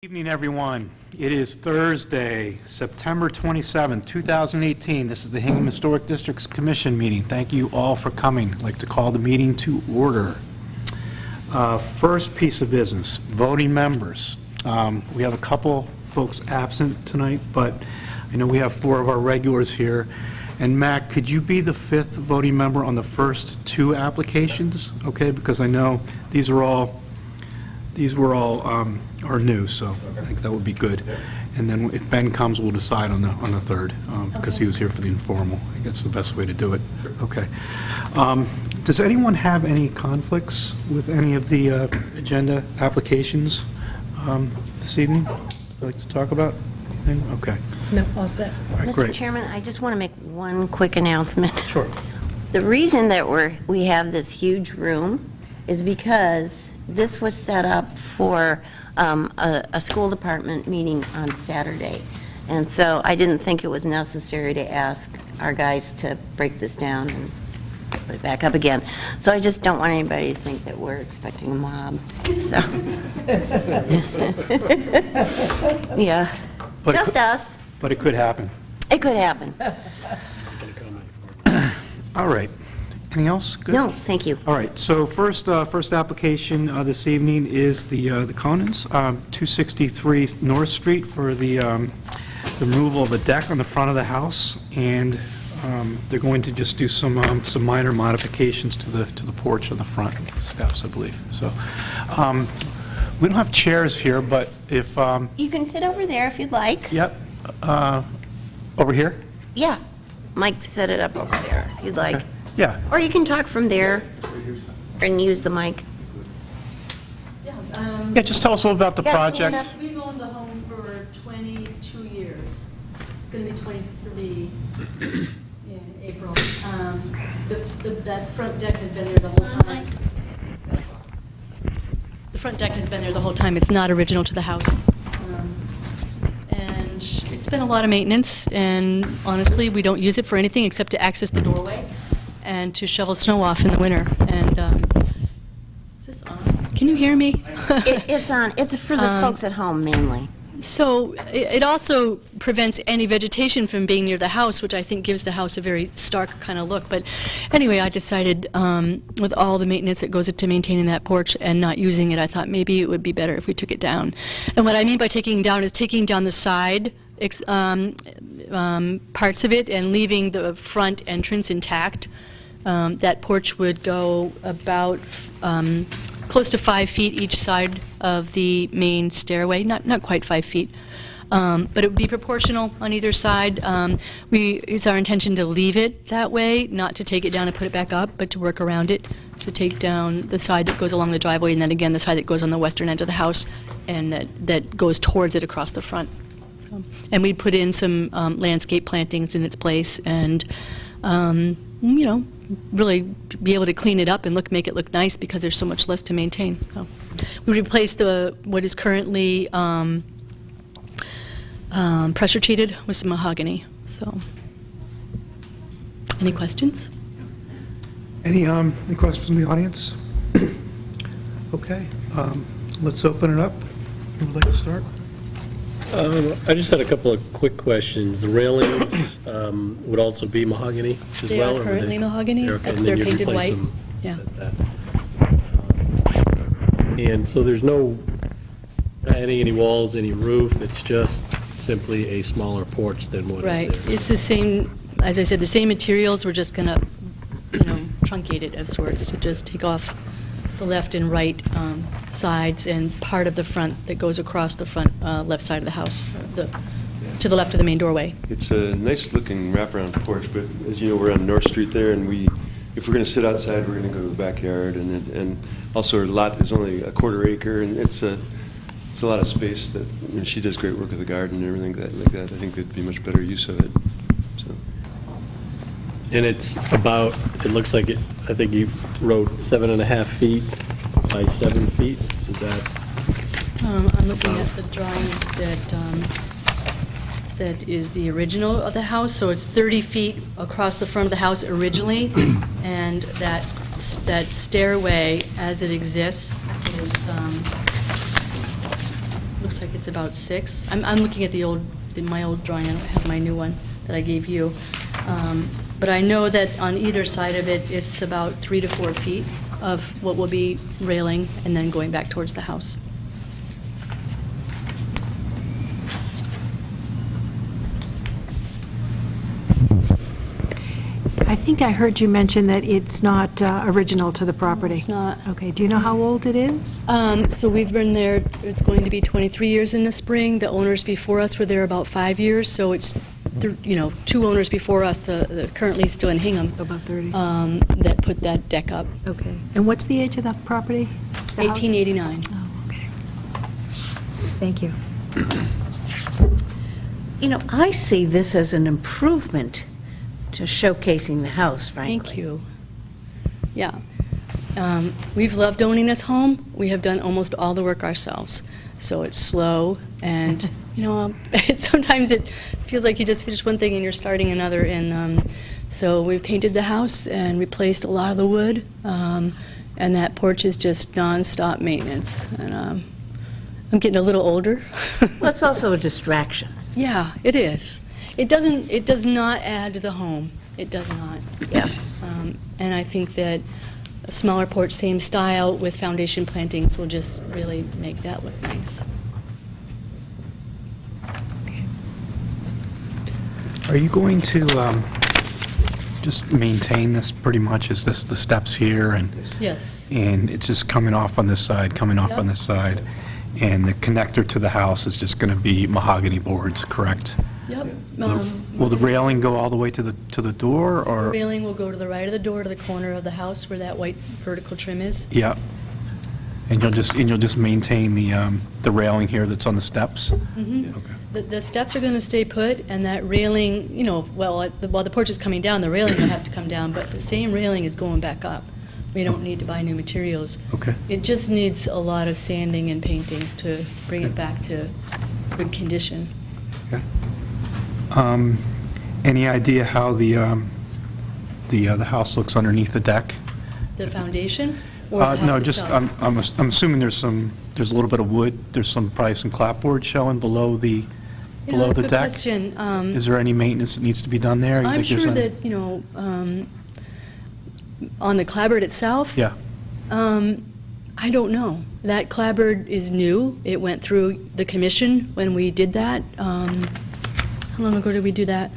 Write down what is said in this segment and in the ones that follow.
Good evening, everyone. It is Thursday, September 27, 2018. This is the Hingham Historic District's Commission meeting. Thank you all for coming. I'd like to call the meeting to order. First piece of business, voting members. We have a couple folks absent tonight, but I know we have 4 of our regulars here. And Mac, could you be the 5th voting member on the first 2 applications? Okay, because I know these were all are new, so I think that would be good. And then if Ben comes, we'll decide on the third, because he was here for the informal. I think that's the best way to do it. Okay. Does anyone have any conflicts with any of the agenda applications this evening? Would you like to talk about anything? Okay. No, all set. All right, Mr. great. Chairman, I just want to make one quick announcement. Sure. The reason that we have this huge room is because this was set up for a school department meeting on Saturday. And so I didn't think it was necessary to ask our guys to break this down and put it back up again. So I just don't want anybody to think that we're expecting a mob. So, yeah, But just us. But it could happen. It could happen. All right. Anything else? Good? No, thank you. All right, so first application this evening is the Koenens, 263 North Street for the removal of a deck on the front of the house, and they're going to just do some minor modifications to the porch on the front steps, I believe. So we don't have chairs here, but if You can sit over there if you'd like. yep, over here. Yeah, Mike set it up over there if you'd like. Yeah. Or you can talk from there and use the mic. Yeah, just tell us a little about the Yeah, stand project. up. We've owned the home for 22 years. It's going to be 23 in April. That front deck has been there the whole time. The front deck has been there the whole time. It's not original to the house. And it's been a lot of maintenance, and honestly, we don't use it for anything except to access the doorway and to shovel snow off in the winter. And is this on? Can you hear me? It's on. It's for the folks at home mainly. So it also prevents any vegetation from being near the house, which I think gives the house a very stark kind of look. But anyway, I decided with all the maintenance that goes into maintaining that porch and not using it, I thought maybe it would be better if we took it down. And what I mean by taking down is taking down the side parts of it and leaving the front entrance intact. That porch would go about close to 5 feet each side of the main stairway, not quite 5 feet, but it would be proportional on either side. It's our intention to leave it that way, not to take it down and put it back up, but to work around it, to take down the side that goes along the driveway, and then again the side that goes on the western end of the house, and that goes towards it across the front. So, and we'd put in some landscape plantings in its place, and you know, really be able to clean it up and make it look nice because there's so much less to maintain. So we replaced what is currently pressure treated with some mahogany. So, any questions? Any questions from the audience? Okay, let's open it up. Who would like to start? I just had a couple of quick questions. The railings would also be mahogany as They well? are or currently mahogany. and then They're you'd painted replace white. them Yeah. as that. And so there's no adding any walls, any roof, it's just simply a smaller porch than what is Right. there? It's the same, as I said, the same materials. We're just going to, truncate it of sorts to just take off the left and right sides and part of the front that goes across the front left side of the house, to the left of the main doorway. It's a nice-looking wraparound porch, but as you know, we're on North Street there, and if we're going to sit outside, we're going to go to the backyard, and also our lot is only a quarter acre, and it's a lot of space that, she does great work with the garden and everything like that. I think it'd be much better use of it. So. And it's about, it looks like I think you wrote 7.5 feet by 7 feet, is that? I'm looking at the drawing that is the original of the house, so it's 30 feet across the front of the house originally, and that stairway as it exists is, looks looks like it's about 6. I'm looking at my old drawing, I don't have my new one that I gave you. But I know that on either side of it, it's about 3 to 4 feet of what will be railing and then going back towards the house. I think I heard you mention that it's not original to the property. It's not. Okay, do you know how old it is? So we've been there, it's going to be 23 years in the spring. The owners before us were there about 5 years, so it's, 2 owners before us, currently still in Hingham, So about 30. that put that deck up. Okay. And what's the age of the property? The house? 1889. Oh, okay. Thank you. You know, I see this as an improvement to showcasing the house, frankly. Thank you. Yeah. We've loved owning this home. We have done almost all the work ourselves. So it's slow, and, sometimes it feels like you just finished one thing and you're starting another. And so we've painted the house and replaced a lot of the wood, and that porch is just nonstop maintenance. And I'm getting a little older. Well, it's also a distraction. Yeah, it is. It does not add to the home. It does not. Yeah. And I think that a smaller porch, same style, with foundation plantings will just really make that look nice. Are you going to just maintain this pretty much? Is this the steps here, and Yes. it's just coming off on this side, coming off on Yep. this side, and the connector to the house is just going to be mahogany boards, correct? Yep. Will the railing go all the way to the door, The or? railing will go to the right of the door, to the corner of the house where that white vertical trim is. Yeah. And you'll just maintain the railing here that's on the steps? Mhm. Okay. The steps are going to stay put, and that railing, while the porch is coming down, the railing will have to come down, but the same railing is going back up. We don't need to buy new materials. Okay. It just needs a lot of sanding and painting to bring it back to good condition. Okay. Any idea how the house looks underneath the deck? The foundation or the house No, just, itself? I'm assuming there's a little bit of wood, there's probably some clapboard showing below the That's a good deck? question. Is there any maintenance that needs to be done there? You I'm think there's sure any- that, on the clapboard itself? Yeah, I don't know. That clapboard is new. It went through the commission when we did that. How long ago did we do that?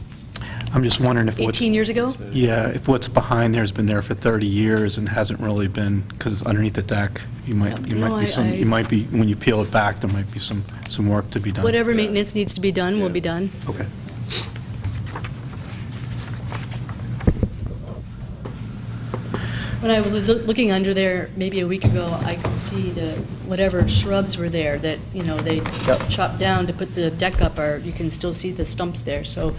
I'm just wondering if what's... 18 years ago? Yeah, if what's behind there's been there for 30 years and hasn't really been, because it's underneath the deck, you might be, when you peel it back, there might be some work to be done. Whatever maintenance needs to be done will be done. Okay. When I was looking under there maybe a week ago, I could see whatever shrubs were there that, they chopped down to put the deck up, or you can still see the stumps there. So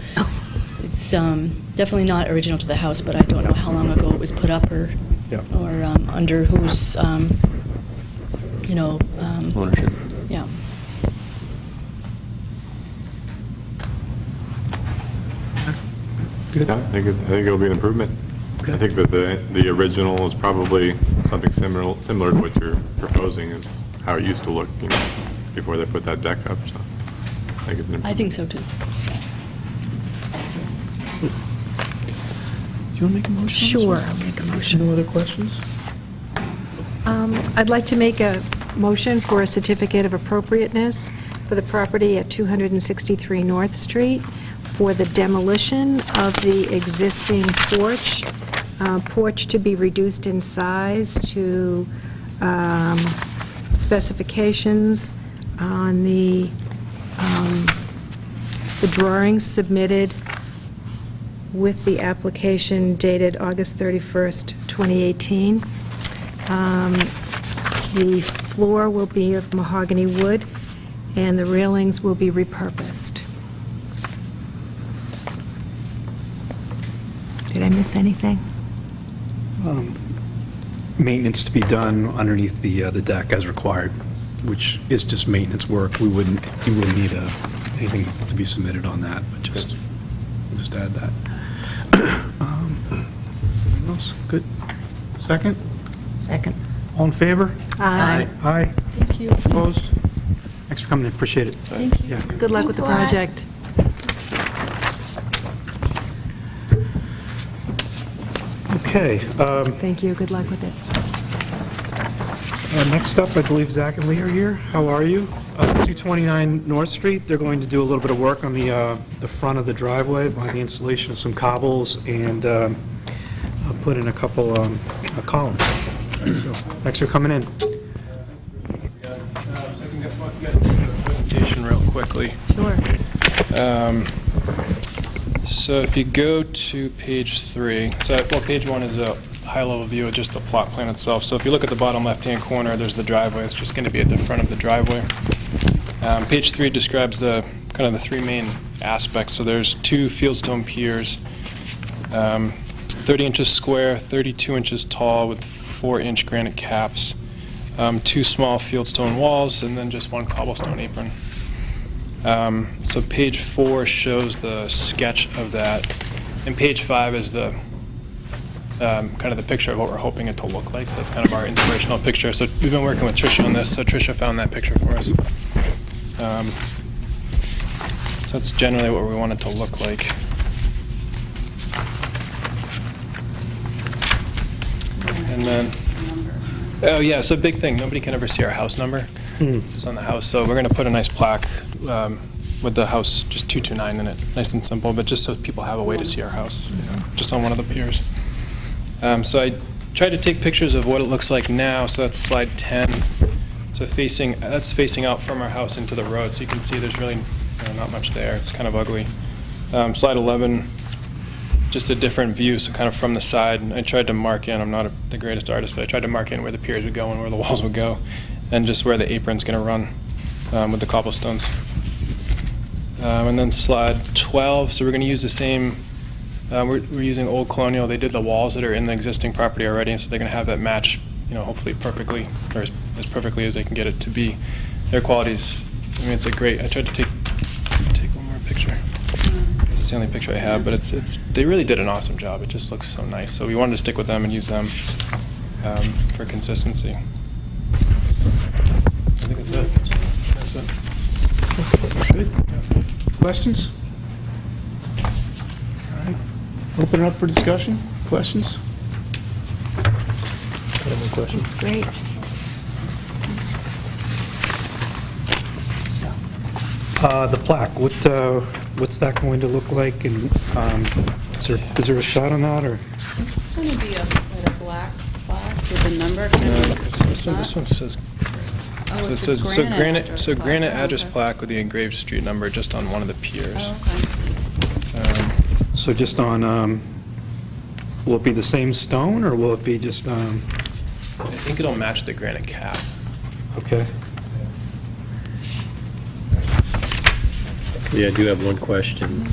it's definitely not original to the house, but I don't know how long ago it was put up or under whose, Ownership. yeah. Good. Yeah, I think it'll be an improvement. I think that the original is probably something similar to what you're proposing, is how it used to look, before they put that deck up, so I think it's an improvement. I think so, too. Do you want to make a motion? Sure, I'll make a motion. No other questions? I'd like to make a motion for a certificate of appropriateness for the property at 263 North Street for the demolition of the existing porch to be reduced in size to specifications on the drawings submitted with the application dated August 31st, 2018. The floor will be of mahogany wood, and the railings will be repurposed. Did I miss anything? Maintenance to be done underneath the deck as required, which is just maintenance work. You wouldn't need anything to be submitted on that, but just add that. Anything else? Good. Second? Second. All in favor? Aye. Aye. Thank you. Opposed? Thanks for coming in, appreciate it. Thank you. Yeah. Good luck with the project. Okay, Thank you, good luck with it. next up, I believe Zach and Leigh are here. How are you? 229 North Street, they're going to do a little bit of work on the front of the driveway by the installation of some cobbles and put in a couple columns. So, thanks for coming in. Presentation real quickly. Sure. So if you go to page 3, well, page 1 is a high-level view of just the plot plan itself. So if you look at the bottom left-hand corner, there's the driveway. It's just going to be at the front of the driveway. Page 3 describes the kind of the 3 main aspects. So there's 2 fieldstone piers, 30 inches square, 32 inches tall with 4-inch granite caps, 2 small fieldstone walls, and then just 1 cobblestone apron. So page 4 shows the sketch of that, and page 5 is the kind of the picture of what we're hoping it to look like. So that's kind of our inspirational picture. So we've been working with Tricia on this, so Tricia found that picture for us. So that's generally what we want it to look like. And then, oh yeah, so big thing, nobody can ever see our house number. It's on the house, so we're going to put a nice plaque with the house, just 229 in it, nice and simple, but just so people have a way to see our house, just on one of the piers. So I tried to take pictures of what it looks like now, so that's slide 10. So that's facing out from our house into the road, so you can see there's really not much there, it's kind of ugly. Slide 11, just a different view, so kind of from the side. And I tried to mark in, I'm not the greatest artist, but I tried to mark in where the piers would go and where the walls would go, and just where the apron's going to run with the cobblestones. And then slide 12, so we're going to use the same, we're using Old Colonial. They did the walls that are in the existing property already, so they're going to have that match, hopefully perfectly, or as perfectly as they can get it to be. Their quality's, it's a great, I tried to take one more picture. It's the only picture I have, but they really did an awesome job. It just looks so nice. So we wanted to stick with them and use them for consistency. I think that's it. Good. Questions? All right. Open it up for discussion. Questions? It's great. The plaque, what's that going to look like? And is there a shot on that, or? It's going to be a black box with a number. Kind of This one says. Oh, So it it's a says granite address plaque. granite Oh, address okay. plaque with the engraved street number just on one of the piers. Oh, okay. So just on, will it be the same stone, or will it be just, I think it'll match the granite cap. okay? Yeah, I do have one question.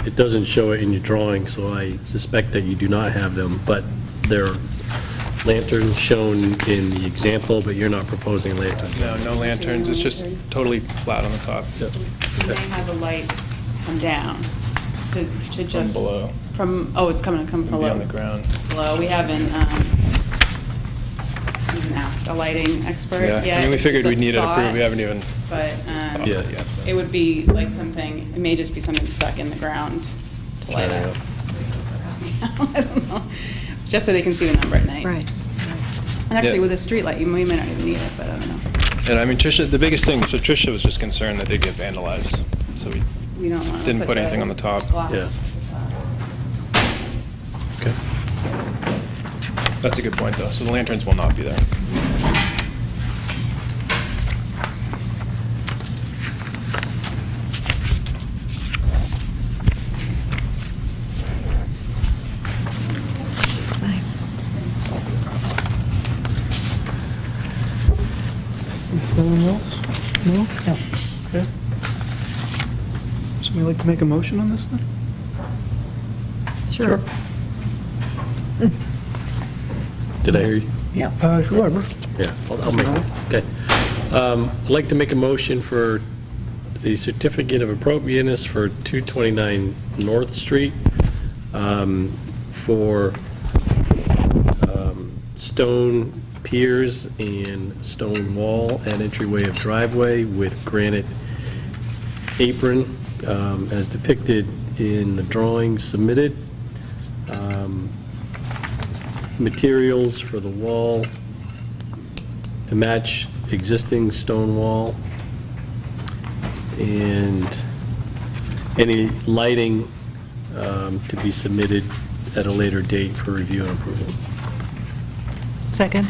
It doesn't show it in your drawing, so I suspect that you do not have them, but there are lanterns shown in the example, but you're not proposing lanterns. No lanterns, it's just totally flat on the top. We may have a light come down to just. From below. It's coming from It'll be below. on the ground. Below, we haven't even asked a lighting expert Yeah, yet. I mean, we figured It's a we'd need it thought, approved, we haven't even But thought Yeah. of it yet. it would be like something, it may just be something stuck in the ground to light Shining up. up. I don't know, just so they can see the number at night. Right. And actually, Yeah. with a street light, you may not even need it, but I don't know. And I mean, Tricia, the biggest thing, so Tricia was just concerned that they'd get vandalized, so we We don't want to didn't put anything on the top. glass. Yeah. Okay. That's a good point, though, so the lanterns will not be there. It's nice. Anything else? No? No. Okay. Somebody like to make a motion on this then? Sure. Did I hear you? Whoever. Yeah, I'll make it. Okay. I'd like to make a motion for the Certificate of Appropriateness for 229 North Street for stone piers and stone wall and entryway of driveway with granite apron as depicted in the drawings submitted. Materials for the wall to match existing stone wall, and any lighting to be submitted at a later date for review and approval. Second.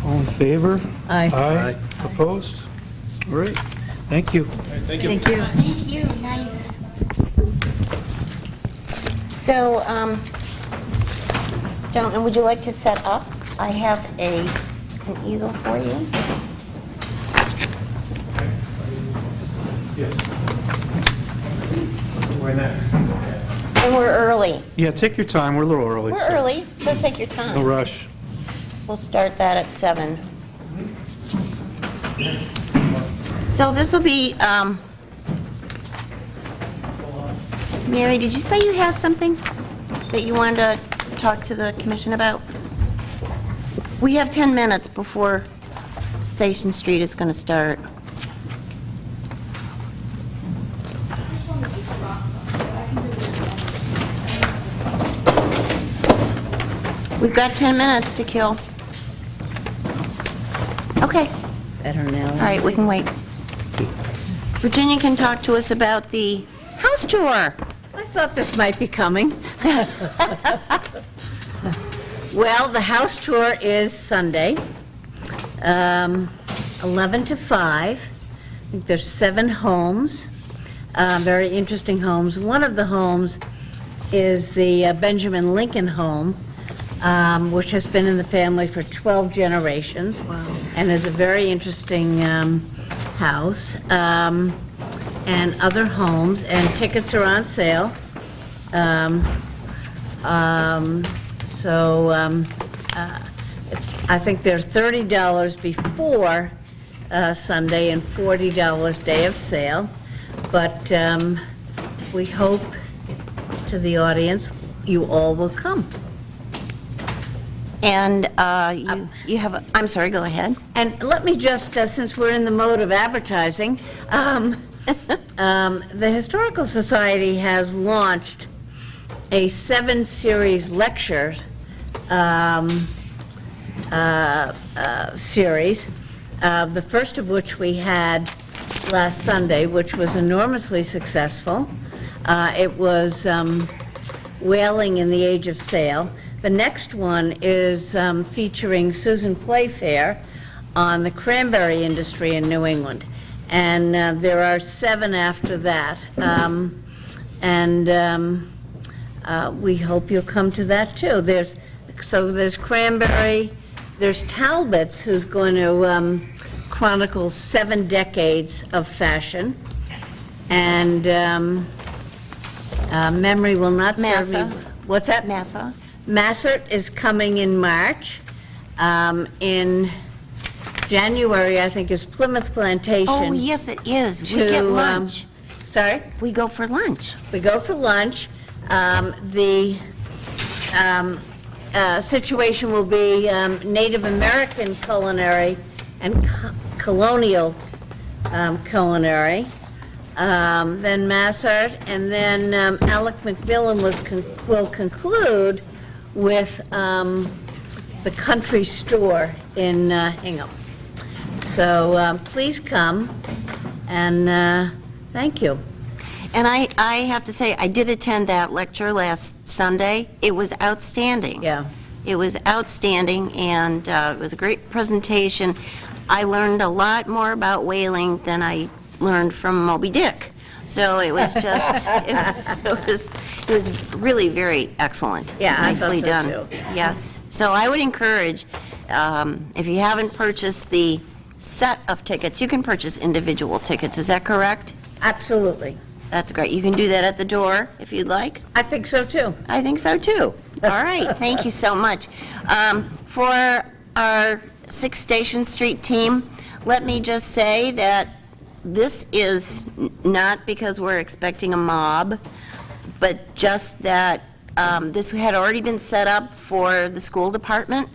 All in favor? Aye. Aye. Opposed? All right, thank you. Thank you. Thank you. Thank you, nice. So, gentlemen, would you like to set up? I have an easel for you. Yes. Where next? And we're early. Yeah, take your time, we're a little early. We're early, so take your No time. rush. We'll start that at 7. So this will be, Mary, did you say you had something that you wanted to talk to the commission about? We have 10 minutes before Station Street is going to start. We've got 10 minutes to kill. Okay. Better now. All right, we can wait. Virginia can talk to us about the house tour. I thought this might be coming. Well, the house tour is Sunday, 11 to 5. I think there's 7 homes, very interesting homes. One of the homes is the Benjamin Lincoln home, which has been in the family for 12 generations. Wow. And is a very interesting house. And other homes, and tickets are on sale. I think they're $30 before Sunday and $40 day of sale. But we hope to the audience, you all will come. And you have, I'm sorry, go ahead. And let me just, since we're in the mode of advertising, the Historical Society has launched a 7-series lecture series, the first of which we had last Sunday, which was enormously successful. It was Whaling in the Age of Sail. The next one is featuring Susan Playfair on the cranberry industry in New England. And there are 7 after that. We hope you'll come to that, too. There's cranberry, there's Talbot's, who's going to chronicle 7 decades of fashion. And memory will not serve me. Massa. What's that? Massa. Massart is coming in March. In January, I think, is Plymouth Plantation. Oh, yes, it is. We to, get lunch. Sorry? We go for lunch. We go for lunch. The situation will be Native American culinary and colonial culinary. Then Massart, and then Alec McMillan will conclude with the country store in Hingham. So please come, and thank you. And I have to say, I did attend that lecture last Sunday. It was outstanding. Yeah. It was outstanding, and it was a great presentation. I learned a lot more about whaling than I learned from Moby Dick. So it was just, it was really very excellent. Yeah, I thought Nicely so, done. too. Yes. So I would encourage, if you haven't purchased the set of tickets, you can purchase individual tickets. Is that correct? Absolutely. That's great. You can do that at the door if you'd like. I think so, too. I think so, too. All right, thank you so much. For our 6 Station Street team, let me just say that this is not because we're expecting a mob, but just that this had already been set up for the school department.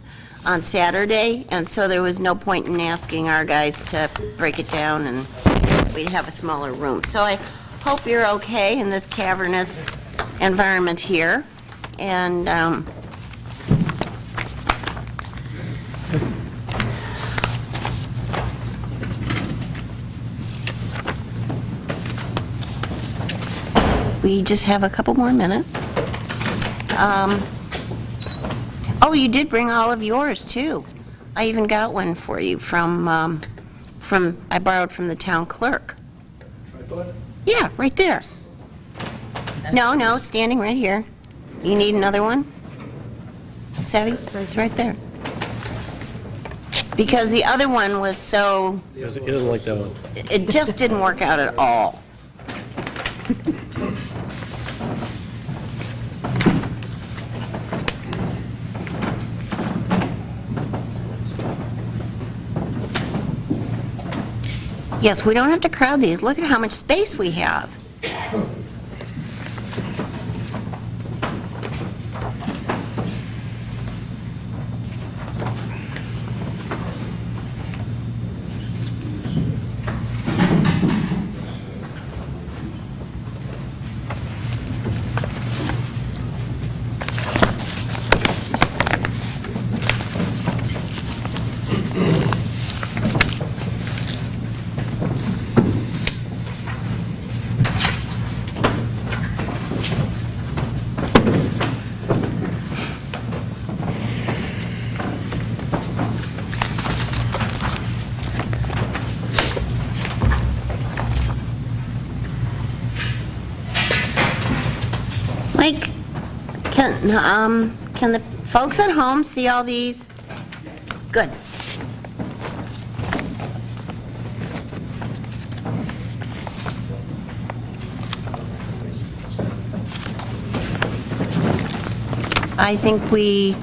on Saturday, and so there was no point in asking our guys to break it down, and we'd have a smaller room. So I hope you're okay in this cavernous environment here, and we just have a couple more minutes. Oh, you did bring all of yours, too. I even got one for you I borrowed from the town clerk. Yeah, right there. No, standing right here. You need another one? Savvy? It's right there. Because the other one was so, He doesn't like that one. it just didn't work out at all. Yes, we don't have to crowd these. Look at how much space we have. Mike, can the folks at home see all these? Good. I think we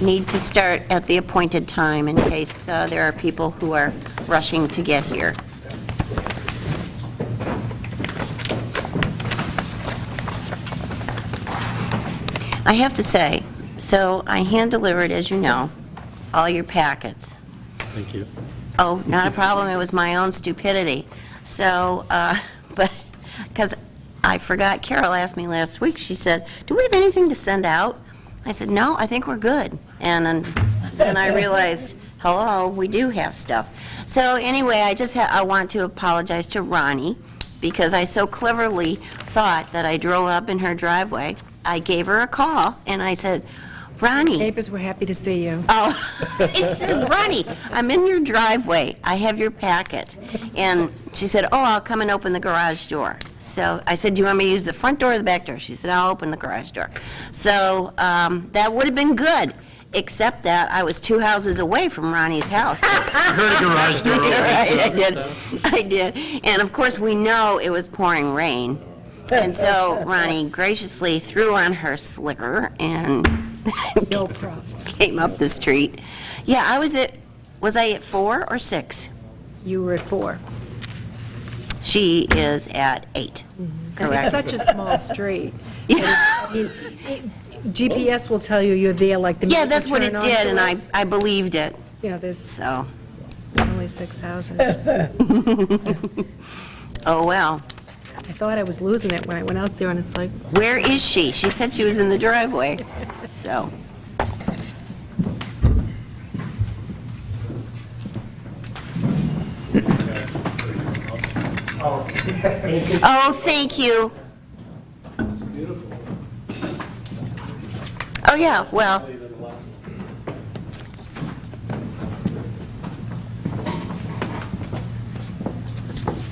need to start at the appointed time in case there are people who are rushing to get here. I have to say, so I hand-delivered, as you know, all your packets. Thank you. Oh, not a problem, it was my own stupidity. So, but, because I forgot, Carol asked me last week, she said, do we have anything to send out? I said, no, I think we're good. And then I realized, hello, we do have stuff. So anyway, I want to apologize to Ronnie, because I so cleverly thought that I drove up in her driveway. I gave her a call, and I said, Ronnie. Neighbors were happy to see you. Oh, I said, Ronnie, I'm in your driveway. I have your packet. And she said, oh, I'll come and open the garage door. So I said, do you want me to use the front door or the back door? She said, I'll open the garage door. So that would have been good, except that I was 2 houses away from Ronnie's house. I heard a garage door open. Right, I did. And of course, we know it was pouring rain. And so Ronnie graciously threw on her slicker and No problem. came up the street. Yeah, was I at 4 or 6? You were at 4. She is at 8, It's correct? such a small street. Yeah. I mean, GPS will tell you you're there like the minute Yeah, you that's what it turn did, onto and it. I believed it, You know, there's so, only 6 houses. oh well. I thought I was losing it when I went out there, and it's like, Where is she? She said she was in the driveway, so. Oh, thank you. Oh, yeah, well.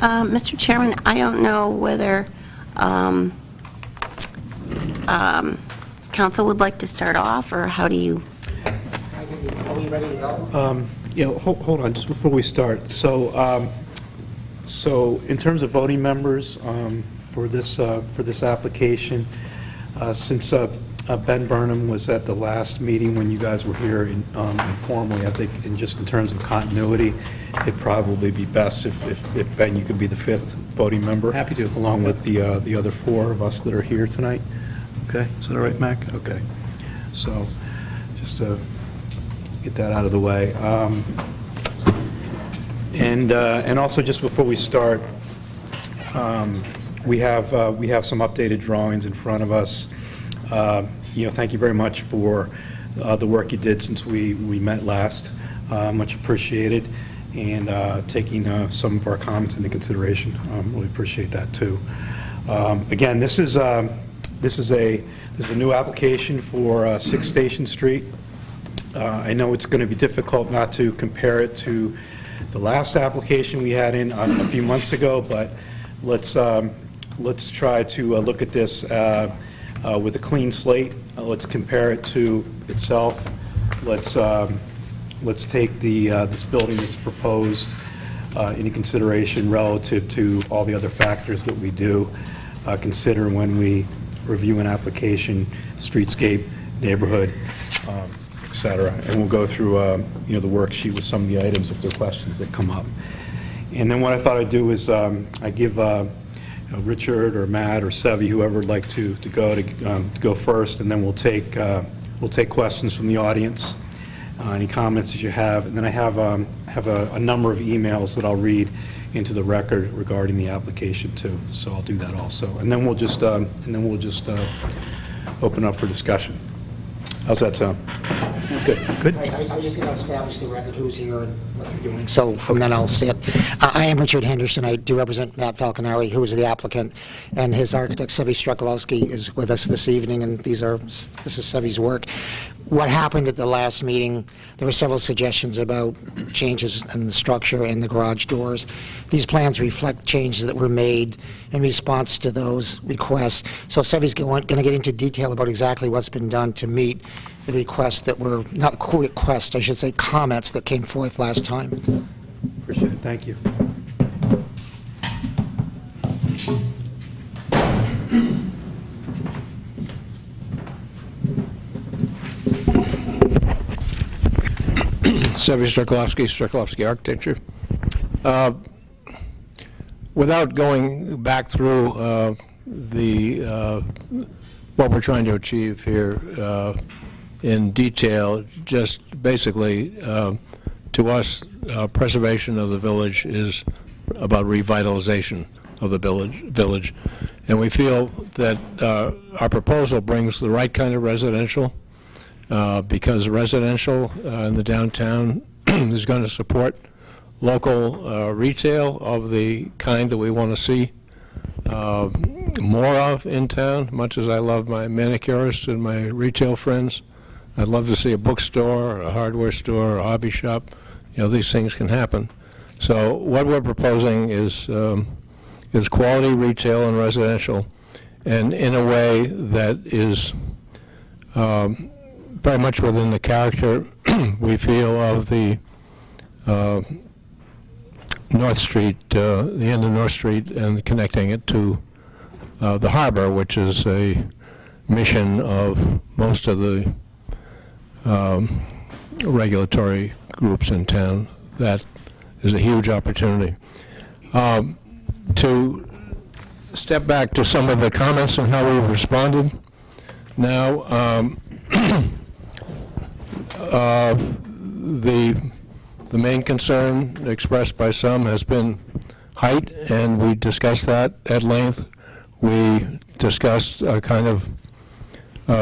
Mr. Chairman, I don't know whether council would like to start off, or how do you? Yeah, hold on, just before we start. So, so in terms of voting members for this application, since Ben Burnham was at the last meeting when you guys were here informally, I think in terms of continuity, it'd probably be best if Ben, you could be the 5th voting member. Happy to. Along with the other 4 of us that are here tonight. Okay, is that all right, Mac? Okay. So, just get that out of the way. And also, just before we start, we have some updated drawings in front of us. Thank you very much for the work you did since we met last. Much appreciated, and taking some of our comments into consideration. Really appreciate that too. Again, this is a new application for 6 Station Street. I know it's going to be difficult not to compare it to the last application we had in a few months ago, but let's try to look at this with a clean slate. Let's compare it to itself. Let's take this building that's proposed into consideration relative to all the other factors that we do consider when we review an application, streetscape, neighborhood, et cetera. And we'll go through the worksheet with some of the items if there are questions that come up. And then what I thought I'd do is I give Richard or Matt or Sevi, whoever would like to go first, and then we'll take questions from the audience, any comments that you have, and then I have a number of emails that I'll read into the record regarding the application too. So I'll do that also, and then we'll just open up for discussion. How's that sound? Sounds good. Good. I was just going to establish the record, who's here and what they're doing, so from then I'll sit. I am Richard Henderson. I do represent Matt Falconieri, who is the applicant, and his architect, Sevi Strekalowski, is with us this evening, and this is Sevi's work. What happened at the last meeting, there were several suggestions about changes in the structure and the garage doors. These plans reflect changes that were made in response to those requests. So Sevi's going to get into detail about exactly what's been done to meet the requests that were, not requests, I should say, comments that came forth last time. Appreciate it. Thank you. Sevi Strekalowski Architecture. Without going back through what we're trying to achieve here in detail, just basically, to us, preservation of the village is about revitalization of the village. And we feel that our proposal brings the right kind of residential, because residential in the downtown is going to support local retail of the kind that we want to see more of in town. Much as I love my manicurists and my retail friends, I'd love to see a bookstore, a hardware store, a hobby shop. These things can happen. So what we're proposing is quality retail and residential, and in a way that is very much within the character we feel of the North Street, the end of North Street, and connecting it to the harbor, which is a mission of most of the regulatory groups in town. That is a huge opportunity. To step back to some of the comments and how we've responded now, the main concern expressed by some has been height, and we discussed that at length. We discussed a kind of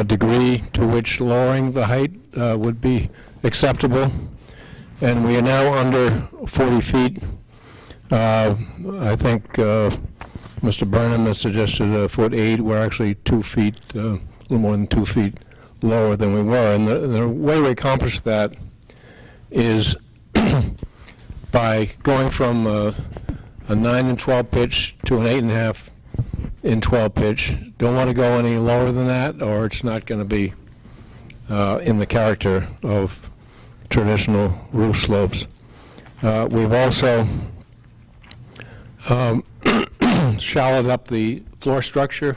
degree to which lowering the height would be acceptable, and we are now under 40 feet. I think Mr. Burnham has suggested a 1.8. We're actually 2 feet, a little more than 2 feet lower than we were, and the way we accomplish that is by going from a 9 and 12 pitch to an 8.5 in 12 pitch. Don't want to go any lower than that, or it's not going to be in the character of traditional roof slopes. We've also shallowed up the floor structure.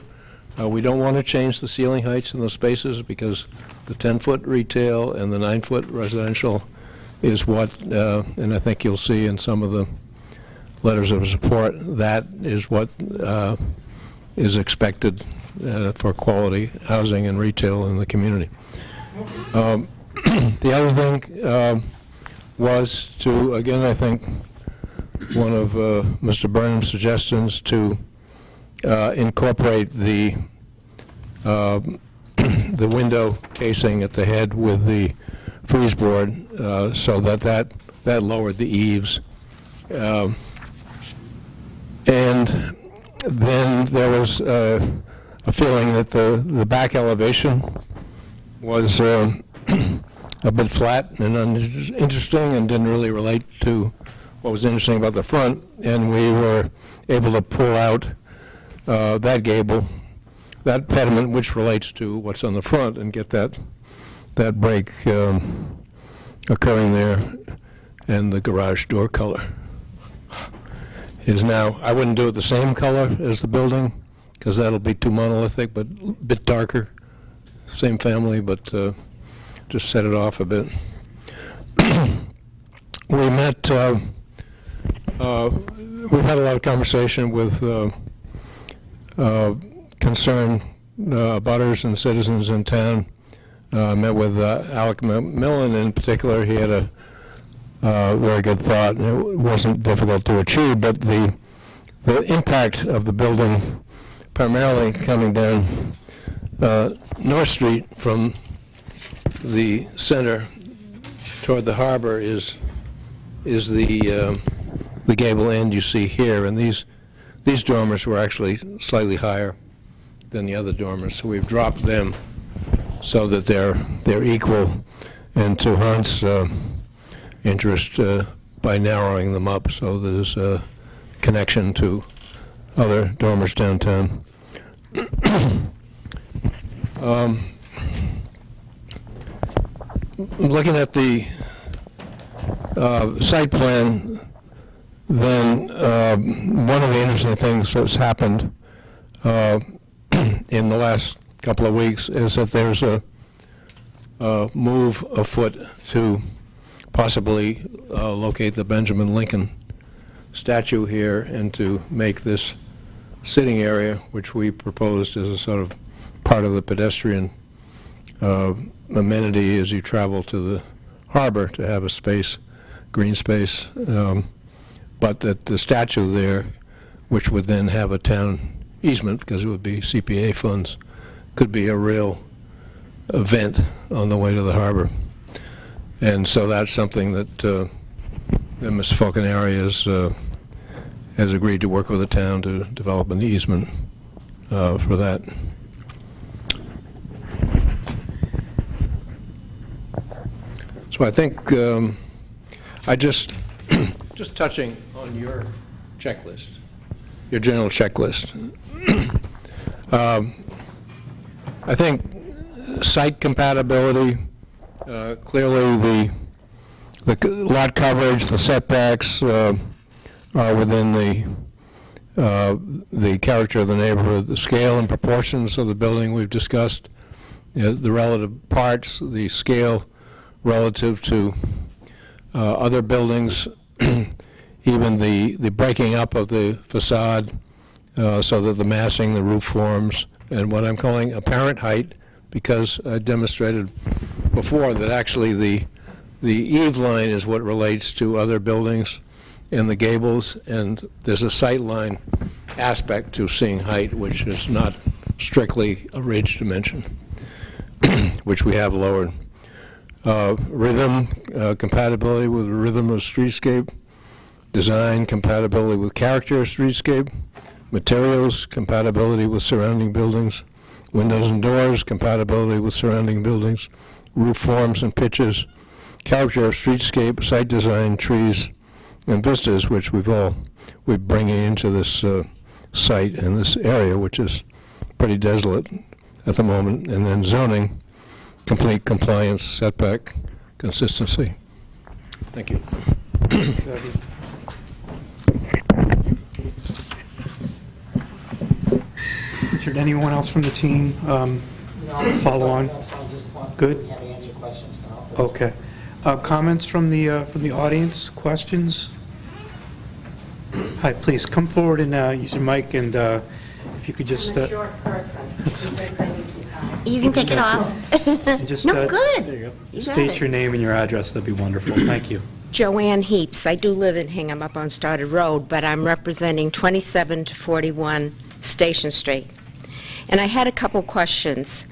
We don't want to change the ceiling heights in the spaces because the 10-foot retail and the 9-foot residential is what, and I think you'll see in some of the letters of support, that is what is expected for quality housing and retail in the community. The other thing was to, again, I think, one of Mr. Burnham's suggestions to incorporate the the window casing at the head with the frieze board, so that lowered the eaves. And then there was a feeling that the back elevation was a bit flat and uninteresting and didn't really relate to what was interesting about the front, and we were able to pull out that gable, that pediment which relates to what's on the front, and get that break occurring there, and the garage door color is now, I wouldn't do it the same color as the building, because that'll be too monolithic, but a bit darker, same family, but just set it off a bit. We met, we've had a lot of conversation with concerned abutters and citizens in town. Met with Alec Millen in particular. He had a very good thought, and it wasn't difficult to achieve, but the impact of the building, primarily coming down North Street from the center toward the harbor, is the gable end you see here, and these dormers were actually slightly higher than the other dormers, so we've dropped them so that they're equal, and to Hunt's interest, by narrowing them up so there's a connection to other dormers downtown. Looking at the site plan, then one of the interesting things that's happened in the last couple of weeks is that there's a move afoot to possibly locate the Benjamin Lincoln statue here and to make this sitting area, which we proposed as a sort of part of the pedestrian amenity as you travel to the harbor, to have a space, green space, but that the statue there, which would then have a town easement because it would be CPA funds, could be a real event on the way to the harbor. And so that's something that Ms. Falconieri has agreed to work with the town to develop an easement for that. So I think I just touching on your checklist, your general checklist. I think site compatibility, clearly the lot coverage, the setbacks are within the character of the neighborhood. The scale and proportions of the building we've discussed, the relative parts, the scale relative to other buildings, even the breaking up of the facade so that the massing, the roof forms, and what I'm calling apparent height, because I demonstrated before that actually the eave line is what relates to other buildings in the gables, and there's a sight line aspect to seeing height, which is not strictly a ridge dimension, which we have lowered. Rhythm, compatibility with rhythm of streetscape. Design, compatibility with character of streetscape. Materials, compatibility with surrounding buildings. Windows and doors, compatibility with surrounding buildings. Roof forms and pitches. Character of streetscape, site design, trees, and vistas, which we're bringing into this site and this area, which is pretty desolate at the moment. And then zoning, complete compliance, setback, consistency. Thank you. Richard, anyone else from the team follow on? Good? Have to answer questions now. Okay. Comments from the audience? Questions? Hi, please come forward and use your mic, and if you could just. I'm a short person. Because I need to come. You can take it off. Just No, good. You got state it. your name and your address, that'd be wonderful. Thank you. Joanne Heaps. I do live in Hingham up on Stoddard Road, but I'm representing 27 to 41 Station Street. And I had a couple questions.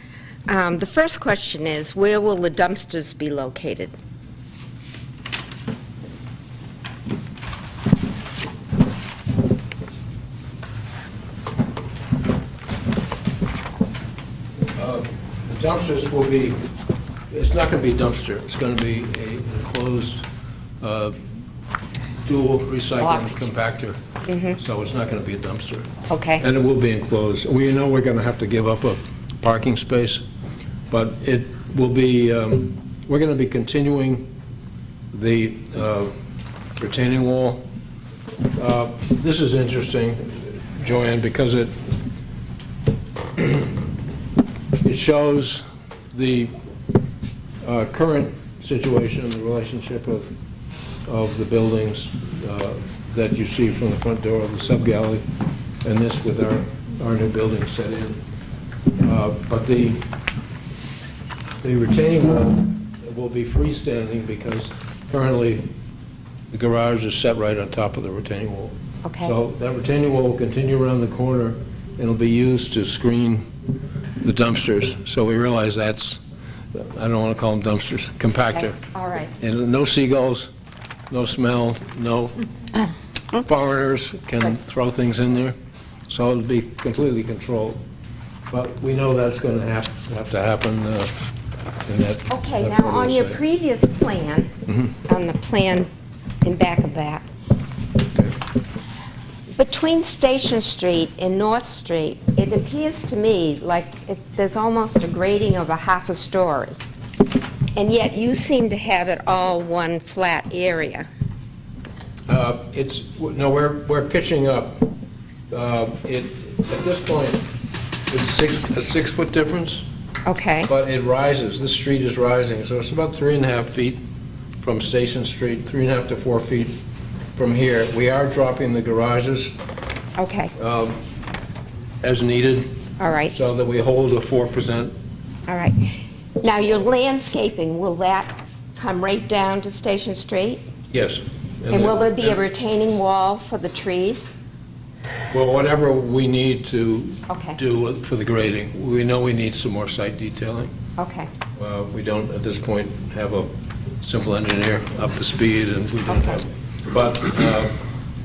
The first question is, where will the dumpsters be located? The dumpsters will be, it's not going to be dumpster, it's going to be an enclosed dual recycling Boxed. compactor. So it's not going to be a dumpster. Okay. And it will be enclosed. We know we're going to have to give up a parking space, but it will be, we're going to be continuing the retaining wall. This is interesting, Joanne, because it shows the current situation, the relationship of the buildings that you see from the front door of the sub-galley, and this with our new building set in. But the retaining wall will be freestanding because currently the garage is set right on top of the retaining wall. Okay. So that retaining wall will continue around the corner, and it'll be used to screen the dumpsters. So we realize that's, I don't want to call them dumpsters, compactor. Okay. All right. And no seagulls, no smell, no foreigners can throw things in there. So it'll be completely controlled. But we know that's going to have to happen in that. Okay, that now part of on the your site. previous plan, on the plan in back of that, between Station Street and North Street, it appears to me like there's almost a grading of a half a story. And yet you seem to have it all one flat area. No, we're pitching up. At this point, it's a 6 foot difference, Okay, but it rises. This street is rising, so it's about 3.5 feet from Station Street, 3.5 to 4 feet from here. We are dropping the garages okay, as needed, all right, so that we hold a 4%. all right. Now, your landscaping, will that come right down to Station Street? Yes. And will there be a retaining wall for the trees? Well, whatever we need to Okay. do for the grading. We know we need some more site detailing. Okay, We don't, at this point, have a simple engineer up to speed, and we don't have, but,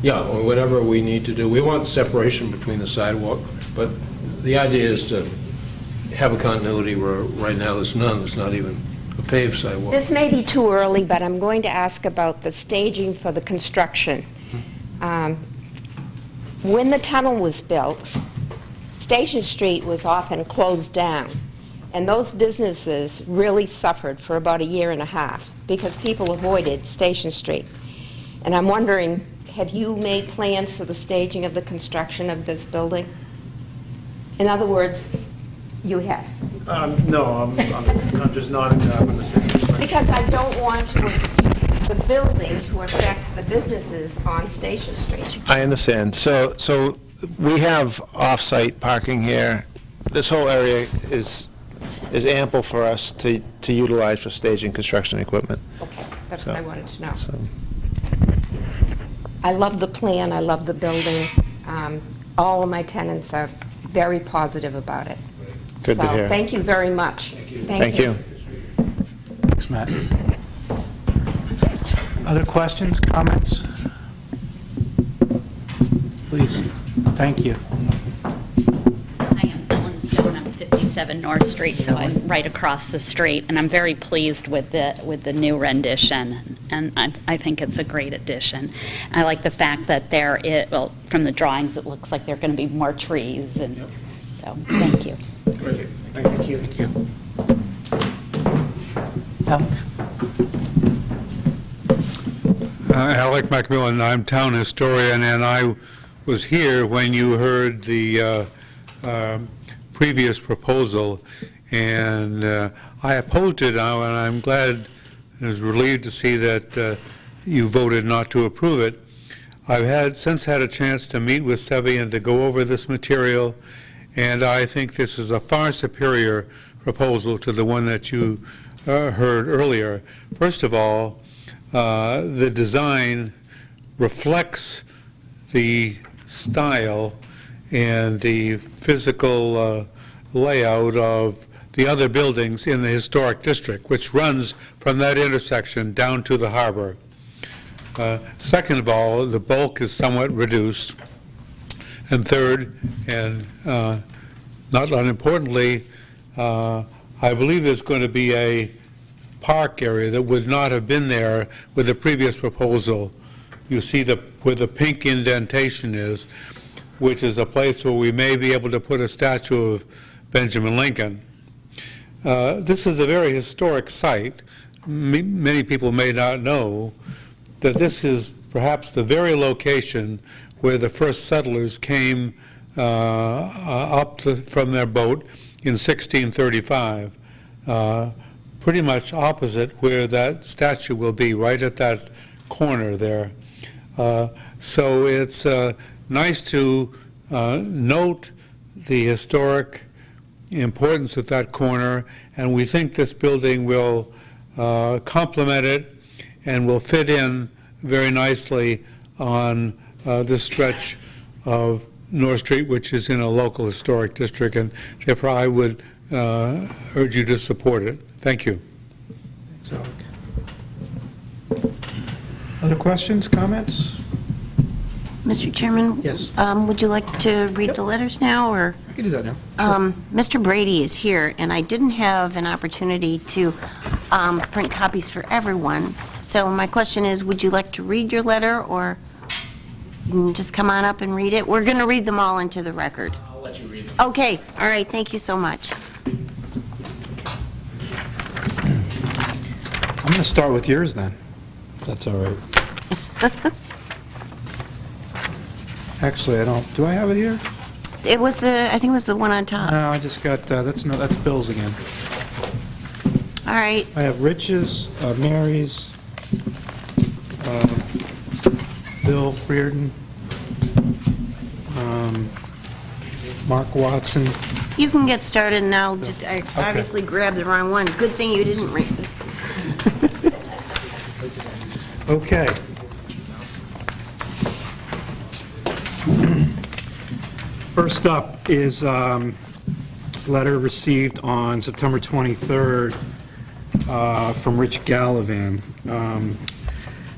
yeah, whatever we need to do. We want separation between the sidewalk, but the idea is to have a continuity where right now there's none, there's not even a paved sidewalk. this may be too early, but I'm going to ask about the staging for the construction. When the tunnel was built, Station Street was often closed down, and those businesses really suffered for about a year and a half because people avoided Station Street. And I'm wondering, have you made plans for the staging of the construction of this building? In other words, you have. No, I'm just nodding to happen to say. Because I don't want the building to affect the businesses on Station Street. I understand. So we have off-site parking here. This whole area is ample for us to utilize for staging construction equipment. Okay, that's what I wanted to know. So, I love the plan, I love the building. All of my tenants are very positive about it. Good to hear. So, thank you very much. thank you. Thanks, Matt. Other questions, comments? Please, thank you. I am Ellen Stone, I'm 57 North Street, so I'm right across the street, and I'm very pleased with the new rendition, and I think it's a great addition. I like the fact that well, from the drawings, it looks like there are going to be more trees, and so, thank you. Great. Thank you. Thank you. Alec? Alec Macmillan, I'm town historian, and I was here when you heard the previous proposal, and I opposed it, and I'm glad and was relieved to see that you voted not to approve it. I've since had a chance to meet with Sevi and to go over this material, and I think this is a far superior proposal to the one that you heard earlier. First of all, the design reflects the style and the physical layout of the other buildings in the historic district, which runs from that intersection down to the harbor. Second of all, the bulk is somewhat reduced. And third, and not unimportantly, I believe there's going to be a park area that would not have been there with the previous proposal. You see where the pink indentation is, which is a place where we may be able to put a statue of Benjamin Lincoln. This is a very historic site. Many people may not know that this is perhaps the very location where the first settlers came from their boat in 1635, pretty much opposite where that statue will be, right at that corner there. So it's nice to note the historic importance of that corner, and we think this building will complement it and will fit in very nicely on this stretch of North Street, which is in a local historic district, and therefore I would urge you to support it. Thank you. So, other questions, comments? Mr. Chairman? Yes. Would you like to read the letters now, or? I can do that now. Mr. Brady is here, and I didn't have an opportunity to print copies for everyone. So my question is, would you like to read your letter, or you can just come on up and read it? We're going to read them all into the record. I'll let you read them. Okay, all right, thank you so much. I'm going to start with yours then, if that's all right. Actually, I don't. Do I have it here? It was the, I think it was the one on top. No, I just got, that's Bill's again. All right. I have Rich's, Mary's, Bill Reardon, Mark Watson. You can get started now. Just, I obviously grabbed the wrong one. Good thing you didn't read it. Okay. First up is letter received on September 23rd from Rich Gallivan.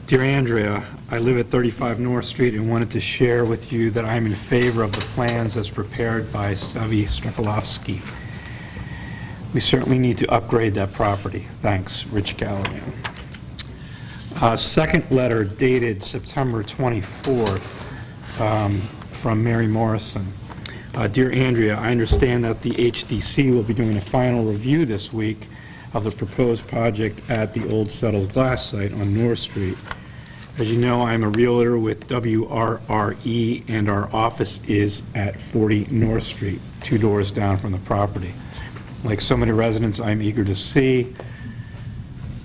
Dear Andrea, I live at 35 North Street and wanted to share with you that I'm in favor of the plans as prepared by Savi Strzekalowski. We certainly need to upgrade that property. Thanks, Rich Gallivan. Second letter dated September 24th from Mary Morrison. Dear Andrea, I understand that the HDC will be doing a final review this week of the proposed project at the Old Settles Glass site on North Street. As you know, I'm a realtor with WRRE, and our office is at 40 North Street, 2 doors down from the property. Like so many residents, I'm eager to see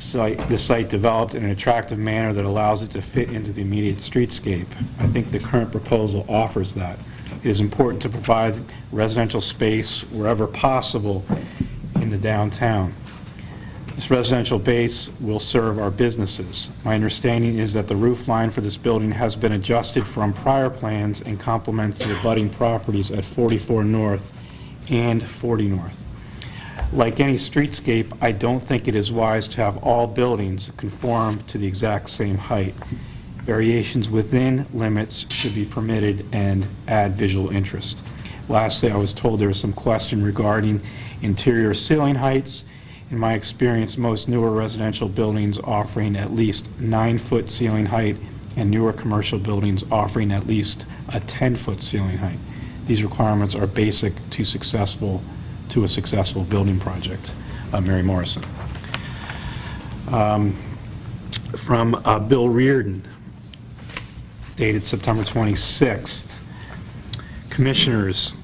the site developed in an attractive manner that allows it to fit into the immediate streetscape. I think the current proposal offers that. It is important to provide residential space wherever possible in the downtown. This residential base will serve our businesses. My understanding is that the roof line for this building has been adjusted from prior plans and complements the abutting properties at 44 North and 40 North. Like any streetscape, I don't think it is wise to have all buildings conform to the exact same height. Variations within limits should be permitted and add visual interest. Lastly, I was told there is some question regarding interior ceiling heights. In my experience, most newer residential buildings offering at least 9-foot ceiling height and newer commercial buildings offering at least a 10-foot ceiling height. These requirements are basic to a successful building project. Mary Morrison. From Bill Reardon, dated September 26th. Commissioners,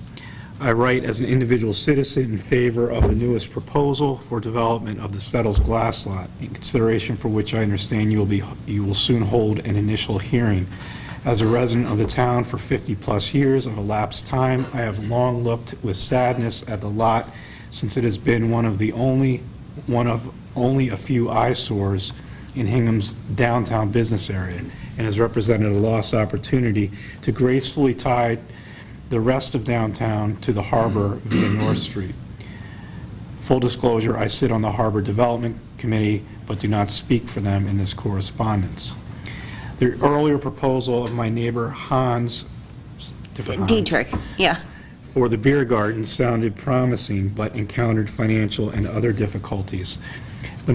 I write as an individual citizen in favor of the newest proposal for development of the Settles Glass Lot, in consideration for which I understand you will soon hold an initial hearing. As a resident of the town for 50-plus years of elapsed time, I have long looked with sadness at the lot since it has been one of only a few eyesores in Hingham's downtown business area, and has represented a lost opportunity to gracefully tie the rest of downtown to the harbor via North Street. Full disclosure, I sit on the Harbor Development Committee, but do not speak for them in this correspondence. The earlier proposal of my neighbor Hans, Dietrich, yeah. for the beer garden sounded promising, but encountered financial and other difficulties. The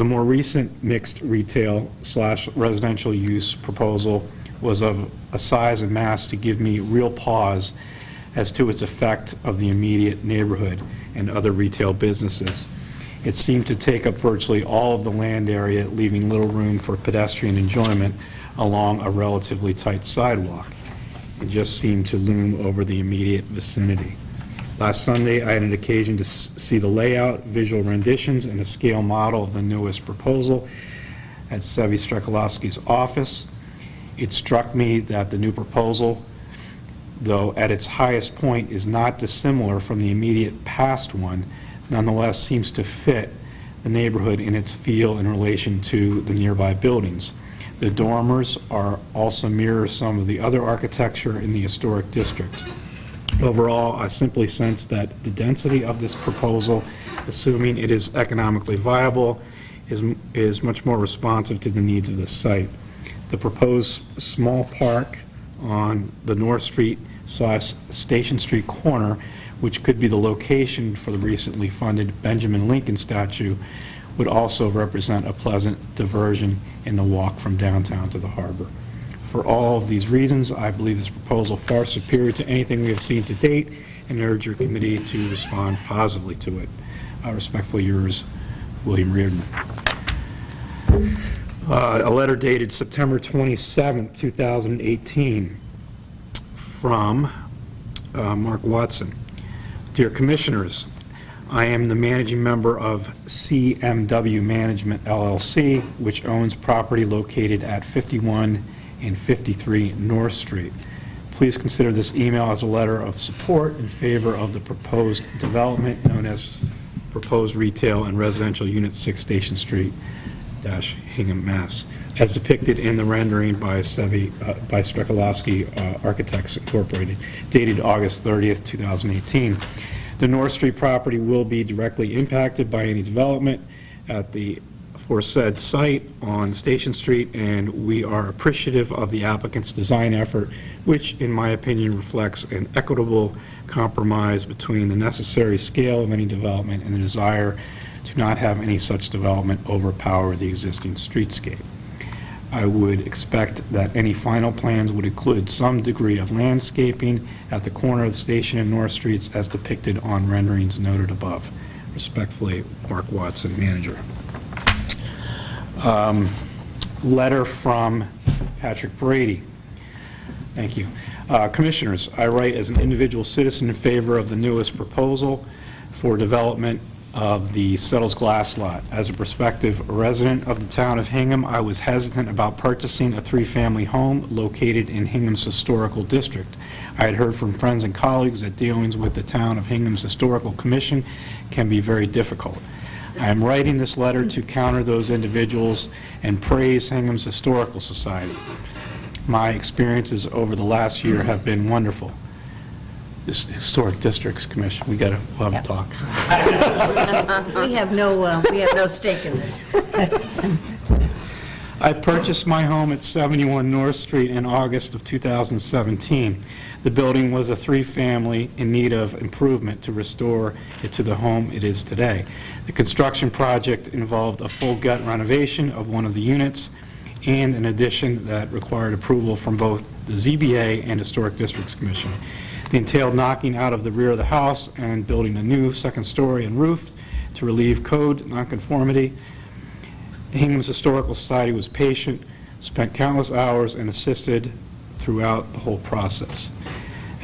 more recent mixed retail/residential use proposal was of a size and mass to give me real pause as to its effect of the immediate neighborhood and other retail businesses. It seemed to take up virtually all of the land area, leaving little room for pedestrian enjoyment along a relatively tight sidewalk. It just seemed to loom over the immediate vicinity. Last Sunday, I had an occasion to see the layout, visual renditions, and a scale model of the newest proposal at Sevi Strekalowski's office. It struck me that the new proposal, though at its highest point is not dissimilar from the immediate past one, nonetheless seems to fit the neighborhood in its feel in relation to the nearby buildings. The dormers are also mirror some of the other architecture in the historic district. Overall, I simply sense that the density of this proposal, assuming it is economically viable, is much more responsive to the needs of the site. The proposed small park on the North Street/Station Street corner, which could be the location for the recently funded Benjamin Lincoln statue, would also represent a pleasant diversion in the walk from downtown to the harbor. For all of these reasons, I believe this proposal far superior to anything we have seen to date, and urge your committee to respond positively to it. Respectfully yours, William Reardon. A letter dated September 27, 2018, from Mark Watson. Dear Commissioners, I am the managing member of CMW Management LLC, which owns property located at 51 and 53 North Street. Please consider this email as a letter of support in favor of the proposed development known as proposed retail and residential unit 6 Station Street, Hingham, Mass, as depicted in the rendering by Strekalowski Architects Incorporated, dated August 30th, 2018. The North Street property will be directly impacted by any development at the aforesaid site on Station Street, and we are appreciative of the applicant's design effort, which, in my opinion, reflects an equitable compromise between the necessary scale of any development and the desire to not have any such development overpower the existing streetscape. I would expect that any final plans would include some degree of landscaping at the corner of the station and North Streets as depicted on renderings noted above. Respectfully, Mark Watson, Manager. Letter from Patrick Brady. Thank you. Commissioners, I write as an individual citizen in favor of the newest proposal for development of the Settles Glass Lot. As a prospective resident of the town of Hingham, I was hesitant about purchasing a three-family home located in Hingham's historical district. I had heard from friends and colleagues that dealings with the town of Hingham's Historical Commission can be very difficult. I am writing this letter to counter those individuals and praise Hingham's Historical Society. My experiences over the last year have been wonderful. This Historic Districts Commission, we'll have a talk. We have no stake in this. I purchased my home at 71 North Street in August of 2017. The building was a three-family in need of improvement to restore it to the home it is today. The construction project involved a full gut renovation of one of the units and an addition that required approval from both the ZBA and Historic Districts Commission. It entailed knocking out of the rear of the house and building a new second story and roof to relieve code nonconformity. Hingham's Historical Society was patient, spent countless hours, and assisted throughout the whole process.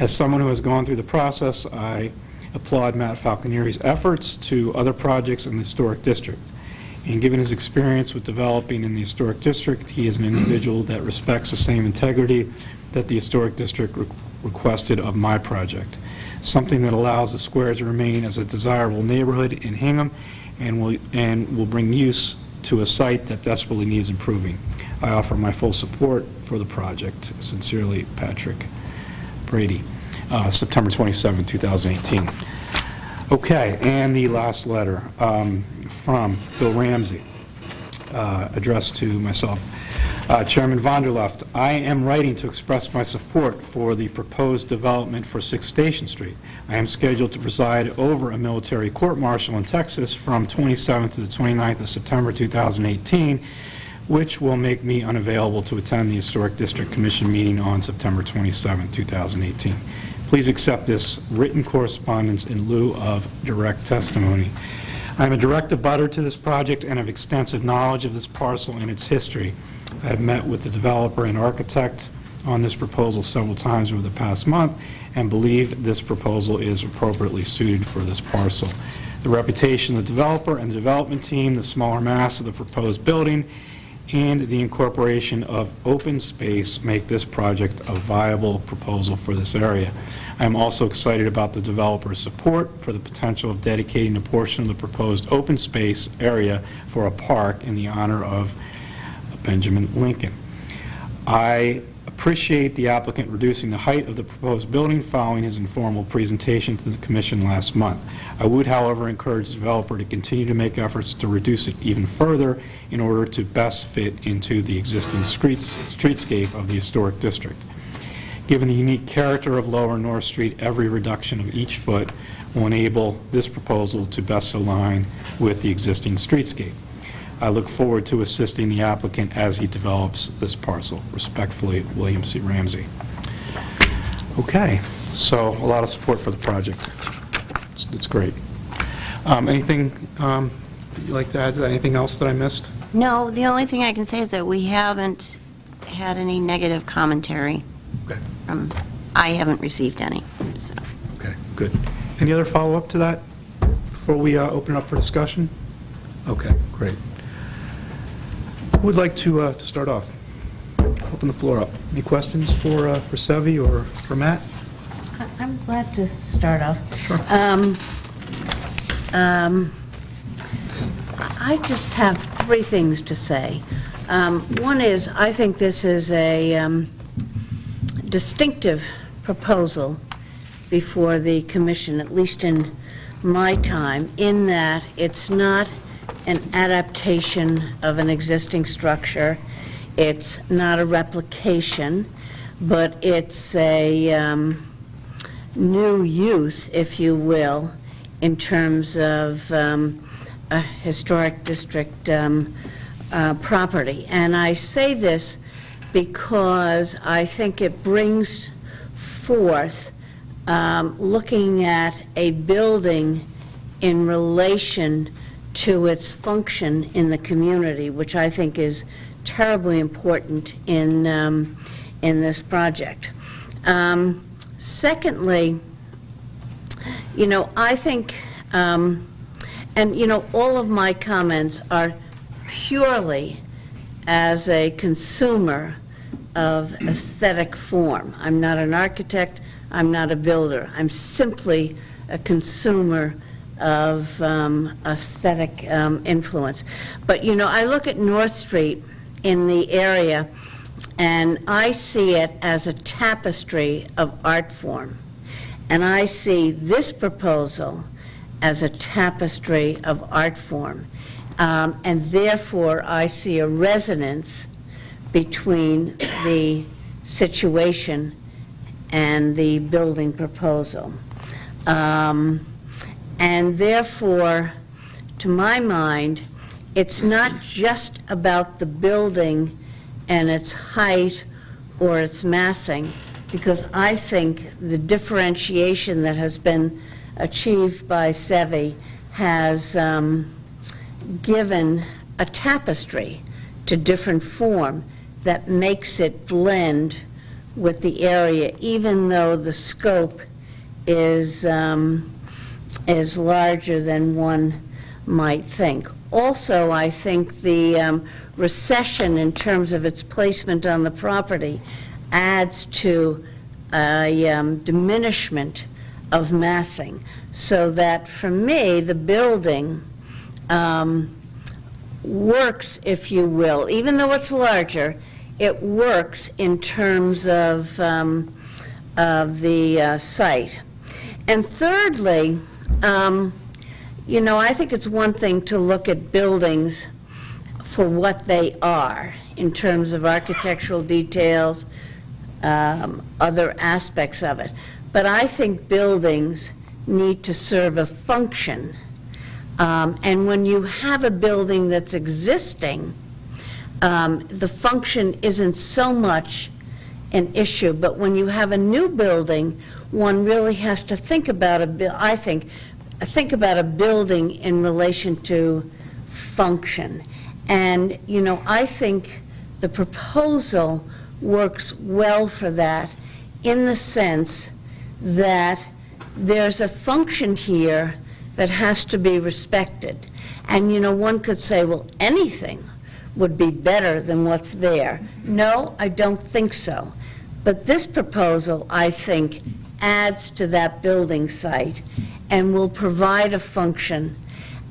As someone who has gone through the process, I applaud Matt Falconieri's efforts to other projects in the Historic District. And given his experience with developing in the Historic District, he is an individual that respects the same integrity that the Historic District requested of my project. something that allows the square to remain as a desirable neighborhood in Hingham and will bring use to a site that desperately needs improving. I offer my full support for the project. Sincerely, Patrick Brady. September 27, 2018. Okay, and the last letter from Bill Ramsey, addressed to myself. Chairman Vonderleft, I am writing to express my support for the proposed development for 6 Station Street. I am scheduled to preside over a military court-martial in Texas from 27th to the 29th of September 2018, which will make me unavailable to attend the Historic District Commission meeting on September 27, 2018. Please accept this written correspondence in lieu of direct testimony. I am a direct abutter to this project and have extensive knowledge of this parcel and its history. I have met with the developer and architect on this proposal several times over the past month and believe this proposal is appropriately suited for this parcel. The reputation of the developer and the development team, the smaller mass of the proposed building, and the incorporation of open space make this project a viable proposal for this area. I am also excited about the developer's support for the potential of dedicating a portion of the proposed open space area for a park in the honor of Benjamin Lincoln. I appreciate the applicant reducing the height of the proposed building following his informal presentation to the Commission last month. I would, however, encourage the developer to continue to make efforts to reduce it even further in order to best fit into the existing streetscape of the historic district. Given the unique character of Lower North Street, every reduction of each foot will enable this proposal to best align with the existing streetscape. I look forward to assisting the applicant as he develops this parcel. Respectfully, William C. Ramsey. Okay, so a lot of support for the project. It's great. Anything that you'd like to add to that? Anything else that I missed? No, the only thing I can say is that we haven't had any negative commentary. Okay. I haven't received any, so. Okay, good. Any other follow-up to that before we open it up for discussion? Okay, great. Who would like to start off? Open the floor up. Any questions for Sevi or for Matt? I'm glad to start off. Sure. I just have 3 things to say. One is, I think this is a distinctive proposal before the commission, at least in my time, in that it's not an adaptation of an existing structure, it's not a replication, but it's a new use, if you will, in terms of a historic district property. And I say this because I think it brings forth looking at a building in relation to its function in the community, which I think is terribly important in this project. Secondly, I think, all of my comments are purely as a consumer of aesthetic form. I'm not an architect, I'm not a builder. I'm simply a consumer of aesthetic influence. But, I look at North Street in the area, and I see it as a tapestry of art form. And I see this proposal as a tapestry of art form. And therefore, I see a resonance between the situation and the building proposal. And therefore, to my mind, it's not just about the building and its height or its massing, because I think the differentiation that has been achieved by Sevi has given a tapestry to different form that makes it blend with the area, even though the scope is larger than one might think. Also, I think the recession in terms of its placement on the property adds to a diminishment of massing, so that for me, the building works, if you will, even though it's larger, it works in terms of the site. And thirdly, you know, I think it's one thing to look at buildings for what they are in terms of architectural details, other aspects of it. But I think buildings need to serve a function. And when you have a building that's existing, the function isn't so much an issue. But when you have a new building, one really has to think about think about a building in relation to function. And, you know, I think the proposal works well for that in the sense that there's a function here that has to be respected. And, you know, one could say, well, anything would be better than what's there. No, I don't think so. But this proposal, I think, adds to that building site and will provide a function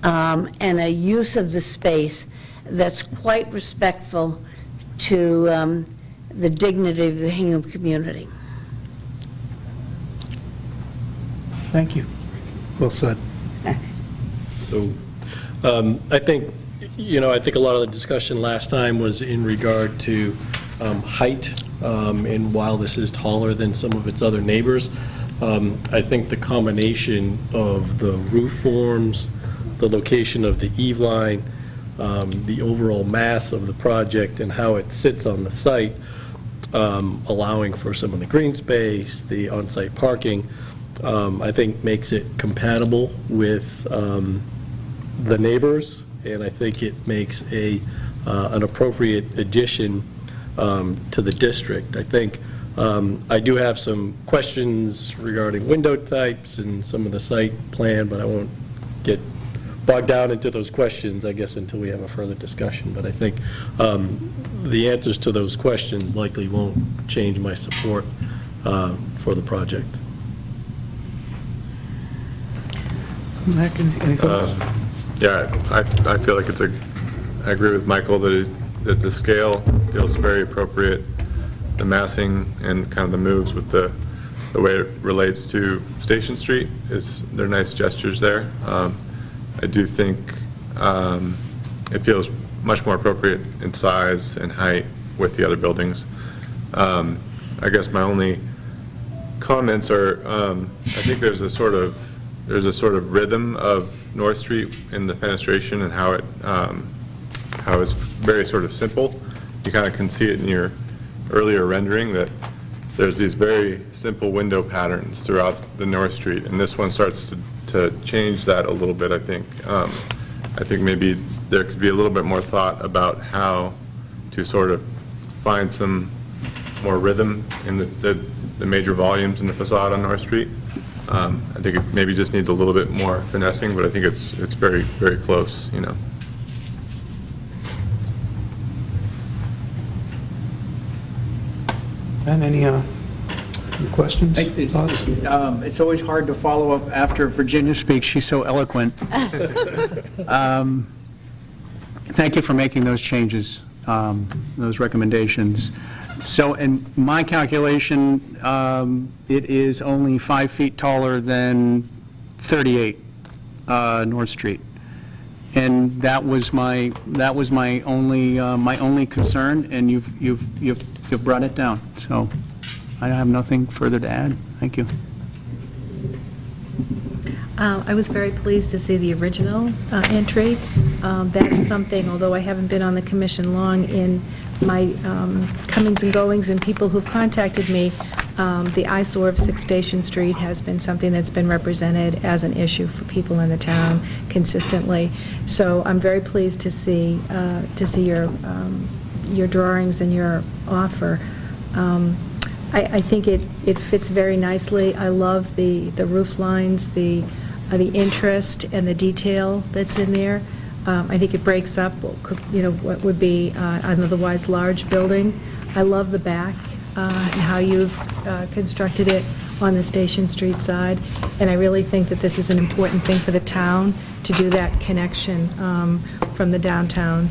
and a use of the space that's quite respectful to the dignity of the Hingham community. Thank you. Well said. So, I think, you know, I think a lot of the discussion last time was in regard to height, and while this is taller than some of its other neighbors, I think the combination of the roof forms, the location of the eave line, the overall mass of the project and how it sits on the site, allowing for some of the green space, the on-site parking, I think makes it compatible with the neighbors, and I think it makes an appropriate addition to the district. I think I do have some questions regarding window types and some of the site plan, but I won't get bogged down into those questions, I guess, until we have a further discussion. But I think the answers to those questions likely won't change my support for the project. Mac, anything else? Yeah, I feel like I agree with Michael that the scale feels very appropriate. The massing and kind of the moves with the way it relates to Station Street they're nice gestures there. I do think it feels much more appropriate in size and height with the other buildings. I guess my only comments are, I think there's a sort of rhythm of North Street in the fenestration and how it's very sort of simple. You kind of can see it in your earlier rendering that there's these very simple window patterns throughout the North Street, and this one starts to change that a little bit, I think. I think maybe there could be a little bit more thought about how to sort of find some more rhythm in the major volumes in the facade on North Street. I think it maybe just needs a little bit more finessing, but I think it's very, very close, you know. Ben, any questions? Thoughts? It's always hard to follow up after Virginia speaks. She's so eloquent. Thank you for making those changes, those recommendations. So in my calculation, it is only 5 feet taller than 38 North Street. And that was my only concern, and you've brought it down. So I have nothing further to add. Thank you. I was very pleased to see the original entry. That's something, although I haven't been on the commission long, in my comings and goings and people who've contacted me, the eyesore of 6 Station Street has been something that's been represented as an issue for people in the town consistently. So I'm very pleased to see your drawings and your offer. I think it fits very nicely. I love the roof lines, the interest and the detail that's in there. I think it breaks up, what would be an otherwise large building. I love the back. and how you've constructed it on the Station Street side. And I really think that this is an important thing for the town, to do that connection from the downtown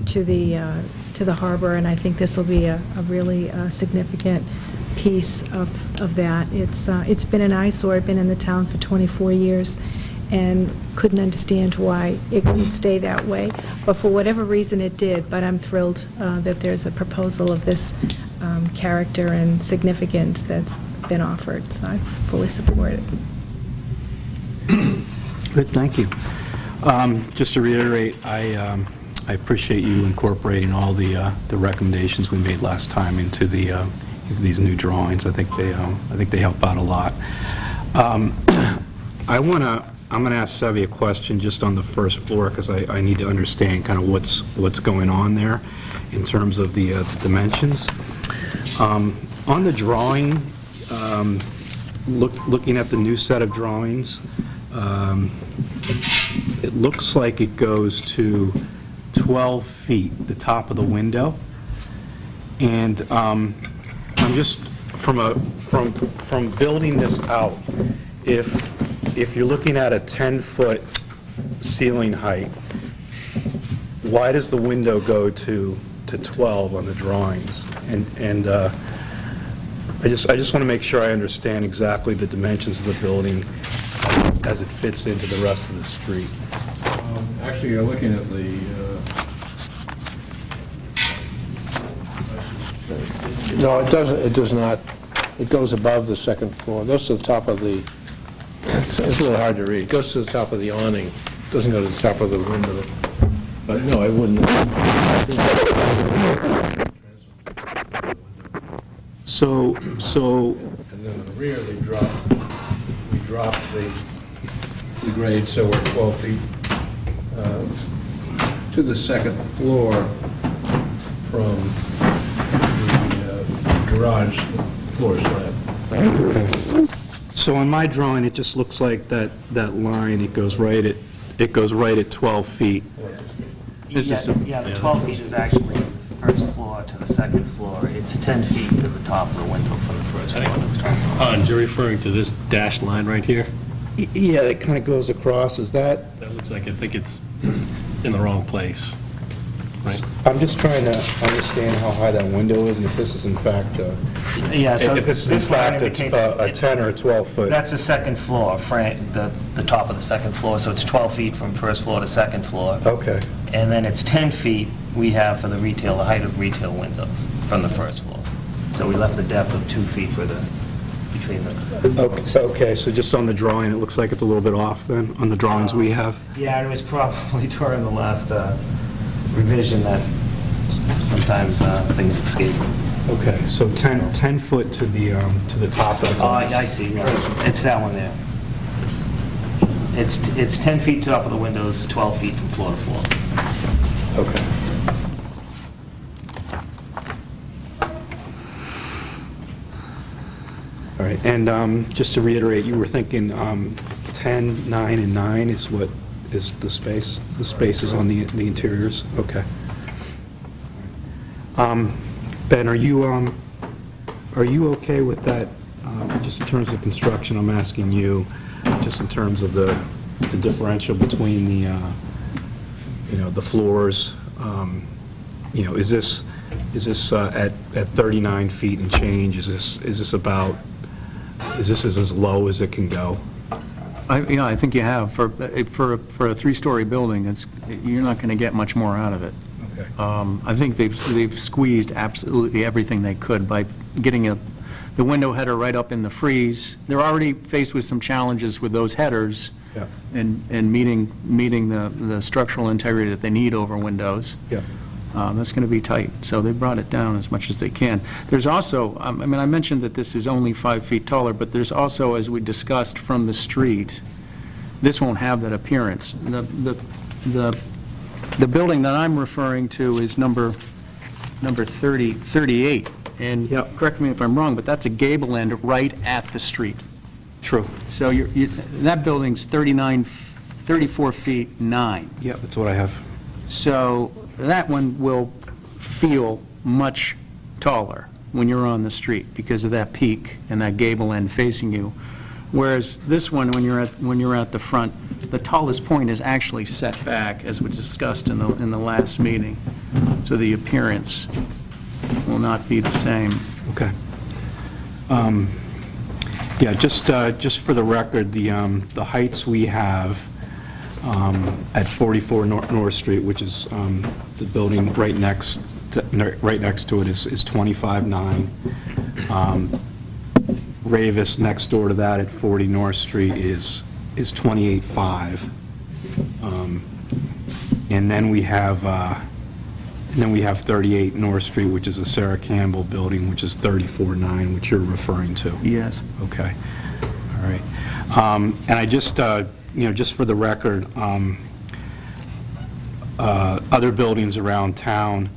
to the harbor, and I think this will be a really significant piece of that. It's been an eyesore. I've been in the town for 24 years and couldn't understand why it would stay that way, but for whatever reason it did. But I'm thrilled that there's a proposal of this character and significance that's been offered, so I fully support it. Good, thank you. Just to reiterate, I appreciate you incorporating all the recommendations we made last time into these new drawings. I think they help out a lot. I'm going to ask Sevi a question just on the first floor, because I need to understand kind of what's going on there in terms of the dimensions. On the drawing, looking at the new set of drawings, it looks like it goes to 12 feet, the top of the window. And I'm just, from building this out, if you're looking at a 10-foot ceiling height, why does the window go to 12 on the drawings? And I just want to make sure I understand exactly the dimensions of the building as it fits into the rest of the street. Actually, you're looking at the, no, it doesn't, it does not, it goes above the second floor, it goes to the top of the, it's a little hard to read, it goes to the top of the awning, it doesn't go to the top of the window. But no, I wouldn't. So, And then in the rear, we dropped the grade, so we're 12 feet to the second floor from the garage floor slab. so on my drawing, it just looks like that line, it goes right at 12 feet. Yeah, the 12 feet is actually first floor to the second floor. It's 10 feet to the top of the window from the first floor to the top. Hans, you're referring to this dashed line right here? Yeah, it kind of goes across, is that? That looks like, I think it's in the wrong place, right? I'm just trying to understand how high that window is, and if this is in fact, Yeah, so if this is in this line fact a 10 or a 12 foot. That's the second floor, the top of the second floor, so it's 12 feet from first floor to second floor. Okay. And then it's 10 feet we have for the retail, the height of retail windows from the first floor. So we left the depth of 2 feet between the... Okay, so just on the drawing, it looks like it's a little bit off then, on the drawings we have? Yeah, it was probably during the last revision that sometimes things escape. Okay, so 10 foot to the top of the glass. I see. It's that one there. It's 10 feet top of the windows, 12 feet from floor to floor. Okay. All right, and just to reiterate, you were thinking 10, 9, and 9 is what is the space? The space is on the interiors? Okay. Ben, are you okay with that, just in terms of construction? I'm asking you, just in terms of the differential between the floors, is this at 39 feet and change? Is this as low as it can go? Yeah, I think you have. For a three-story building, you're not going to get much more out of it. Okay. I think they've squeezed absolutely everything they could by getting the window header right up in the frieze. They're already faced with some challenges with those headers. Yeah. And meeting the structural integrity that they need over windows. Yeah. That's going to be tight, so they brought it down as much as they can. There's also, I mentioned that this is only 5 feet taller, but there's also, as we discussed from the street, this won't have that appearance. The building that I'm referring to is number 38, and correct me if I'm wrong, but that's a gable end right at the street. True. So that building's 34 feet 9. Yeah, that's what I have. So that one will feel much taller. when you're on the street because of that peak and that gable end facing you. Whereas this one, when you're at the front, the tallest point is actually set back, as we discussed in the last meeting. So the appearance will not be the same. Okay. Yeah, just for the record, the heights we have at 44 North Street, which is the building right next to it, is 25.9. Ravis next door to that at 40 North Street is 28.5. And then we have 38 North Street, which is the Sarah Campbell building, which is 34.9, which you're referring to. Yes. Okay. All right. And I just, just for the record, other buildings around town,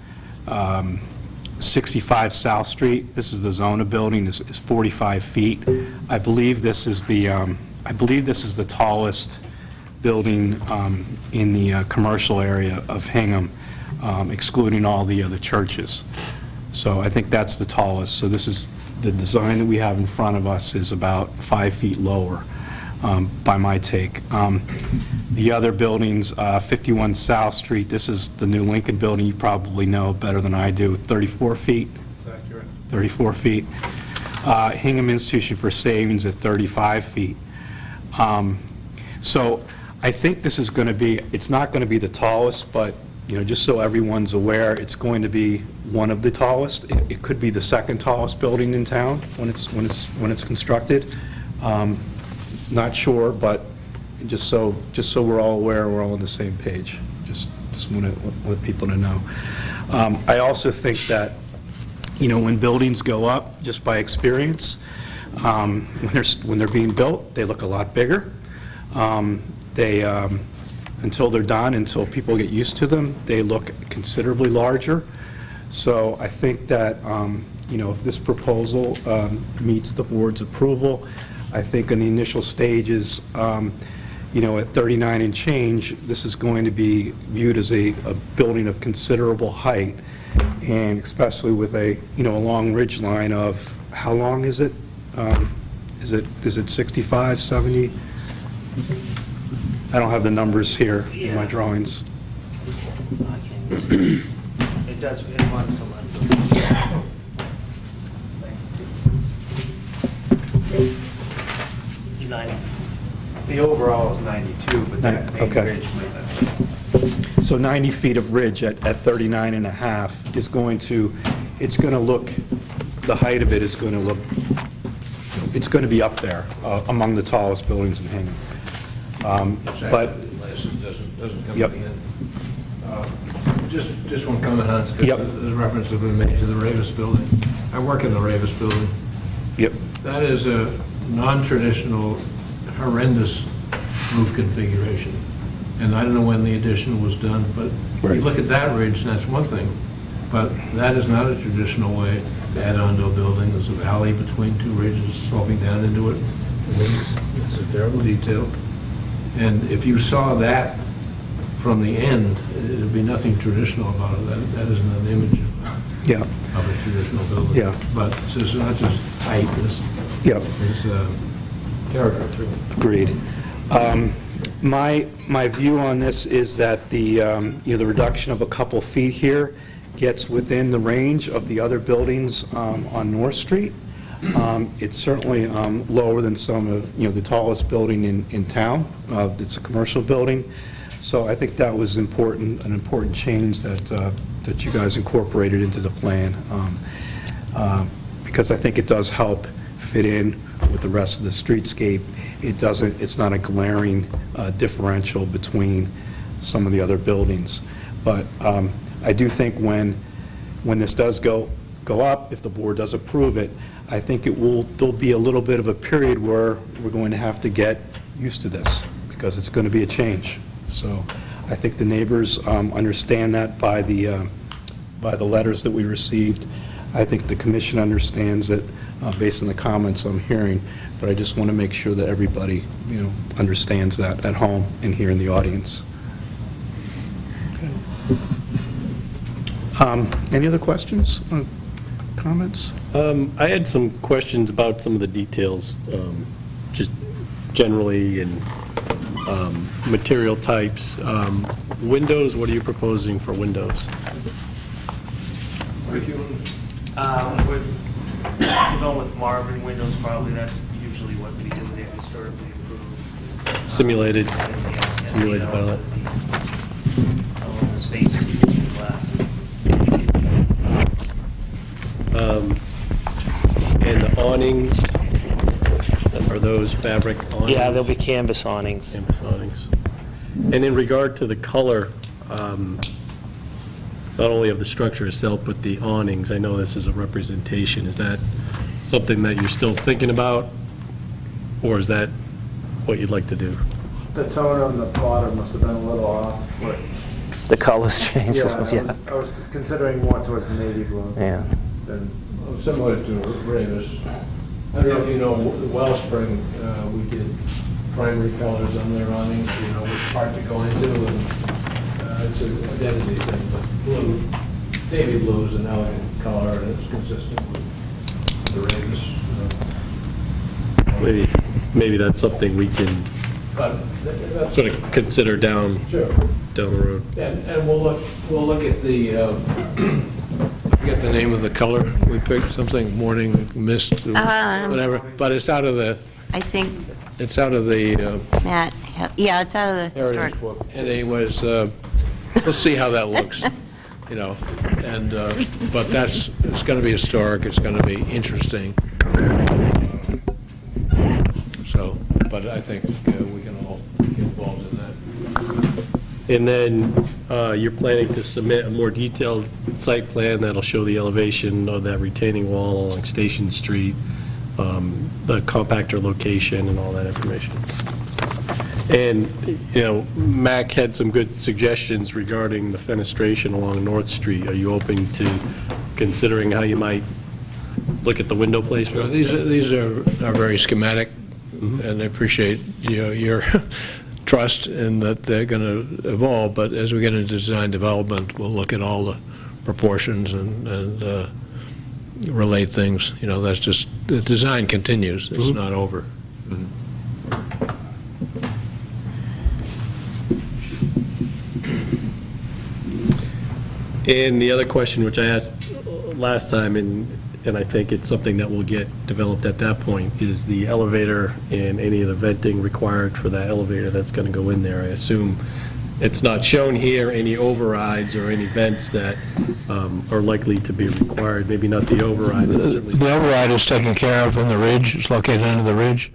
65 South Street, this is the Zona building, is 45 feet. I believe this is the tallest building in the commercial area of Hingham, excluding all the other churches. So I think that's the tallest. So this is, the design that we have in front of us is about 5 feet lower, by my take. The other buildings, 51 South Street, this is the new Lincoln building, you probably know better than I do, 34 feet. That's accurate. 34 feet. Hingham Institution for Savings at 35 feet. So I think this is going to be, it's not going to be the tallest, but, just so everyone's aware, it's going to be one of the tallest. It could be the second tallest building in town when it's constructed. Not sure, but just so we're all aware, we're all on the same page. Just want to let people to know. I also think that, when buildings go up, just by experience, when they're being built, they look a lot bigger. Until they're done, until people get used to them, they look considerably larger. So I think that, if this proposal meets the board's approval, I think in the initial stages, at 39 and change, this is going to be viewed as a building of considerable height, and especially with a long ridge line of, how long is it? Is it 65, 70? I don't have the numbers here in my drawings. It does, it runs some. The overall is 92, but that main Okay. ridge might. So 90 feet of ridge at 39 and a half is going to, it's going to look, the height of it is going to look, it's going to be up there among the tallest buildings in Hingham. But, Doesn't come Yep. to the end. Just one comment on it, Yep. because there's reference has been made to the Ravis building. I work in the Ravis building. yep, That is a non-traditional, horrendous roof configuration. And I don't know when the addition was done, but you look at that ridge, and that's one thing. But that is not a traditional way to add on to a building. There's a valley between two ridges sloping down into it. It's a terrible detail. And if you saw that from the end, it'd be nothing traditional about it. That isn't an image yeah, of a traditional building. Yeah. But it's not just height, it's yep. character too. Agreed. My view on this is that the reduction of a couple feet here gets within the range of the other buildings on North Street. It's certainly lower than some of, the tallest building in town. It's a commercial building. So I think that was an important change that you guys incorporated into the plan, because I think it does help fit in with the rest of the streetscape. It's not a glaring differential between some of the other buildings. But I do think when this does go up, if the board does approve it, I think there'll be a little bit of a period where we're going to have to get used to this, because it's going to be a change. So I think the neighbors understand that by the letters that we received. I think the commission understands it based on the comments I'm hearing, but I just want to make sure that everybody, understands that at home and here in the audience. Okay. Any other questions, comments? I had some questions about some of the details, just generally, and material types. Windows, what are you proposing for windows? We're going with Marvin windows, probably. That's usually what we do. They're historically approved. Simulated Simulated pilot. Along the space between glass. And the awnings, are those fabric awnings? Yeah, there'll be canvas awnings. Canvas awnings. And in regard to the color, not only of the structure itself, but the awnings, I know this is a representation. Is that something that you're still thinking about, or is that what you'd like to do? The tone on the bottom must have been a little off. But The colors changed. yeah, I was considering more towards navy blue. Yeah. Than, Similar to Ravis. I don't know if you know, Wellspring, we did primary colors on their awnings, which part to go into, and it's an identity thing, but blue, navy blue is an elegant color, and it's consistent with the Ravis. Maybe that's something we can But that's sort of consider down Sure. the road. And we'll look at the, I forget the name of the color. We picked something morning mist, whatever, but it's out of the, I think, it's out of the Matt, yeah, it's out of the historic. Heritage book. And it was, let's see how that looks, and, but it's going to be historic, it's going to be interesting. So, but I think we can all get involved in that. And then you're planning to submit a more detailed site plan that'll show the elevation of that retaining wall along Station Street, the compactor location, and all that information. And, Mac had some good suggestions regarding the fenestration along North Street. Are you open to considering how you might look at the window placement? These are very schematic, and I appreciate your trust in that they're going to evolve, but as we get into design development, we'll look at all the proportions and relate things. That's just, the design continues, it's not over. And the other question, which I asked last time, and I think it's something that will get developed at that point, is the elevator and any of the venting required for that elevator that's going to go in there. I assume it's not shown here, any overrides or any vents that are likely to be required, maybe not the override. The override is taken care of in the ridge, it's located under the ridge,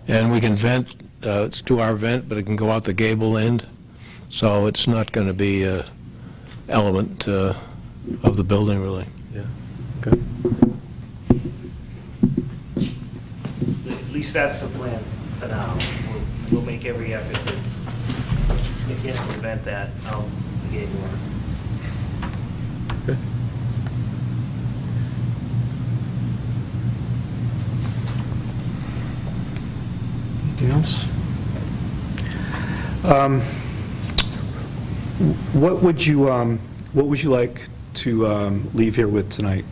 and we can vent, it's 2-hour vent, but it can go out the gable end, so it's not going to be an element of the building, really. Yeah, okay. At least that's the plan for now. We'll make every effort to mechanically prevent that out the gate door. Okay. Anything else? What would you like to leave here with tonight?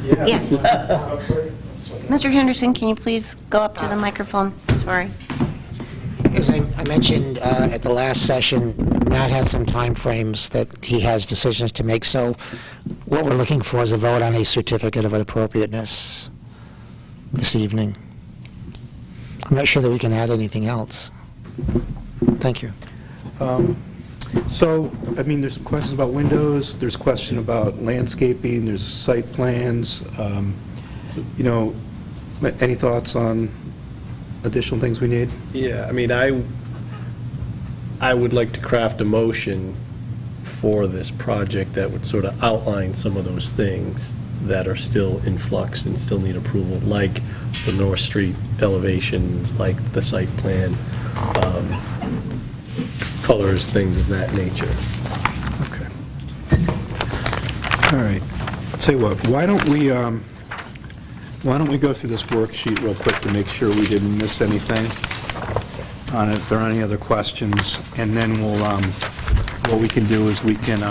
Yeah. Mr. Henderson, can you please go up to the microphone? Sorry. As I mentioned at the last session, Matt had some timeframes that he has decisions to make, so what we're looking for is a vote on a certificate of appropriateness this evening. I'm not sure that we can add anything else. Thank you. So, there's some questions about windows, there's question about landscaping, there's site plans. Any thoughts on additional things we need? Yeah, I would like to craft a motion for this project that would sort of outline some of those things that are still in flux and still need approval, like the North Street elevations, like the site plan, colors, things of that nature. Okay. All right. I'll tell you what, why don't we go through this worksheet real quick to make sure we didn't miss anything on it, if there are any other questions, and then what we can do is we can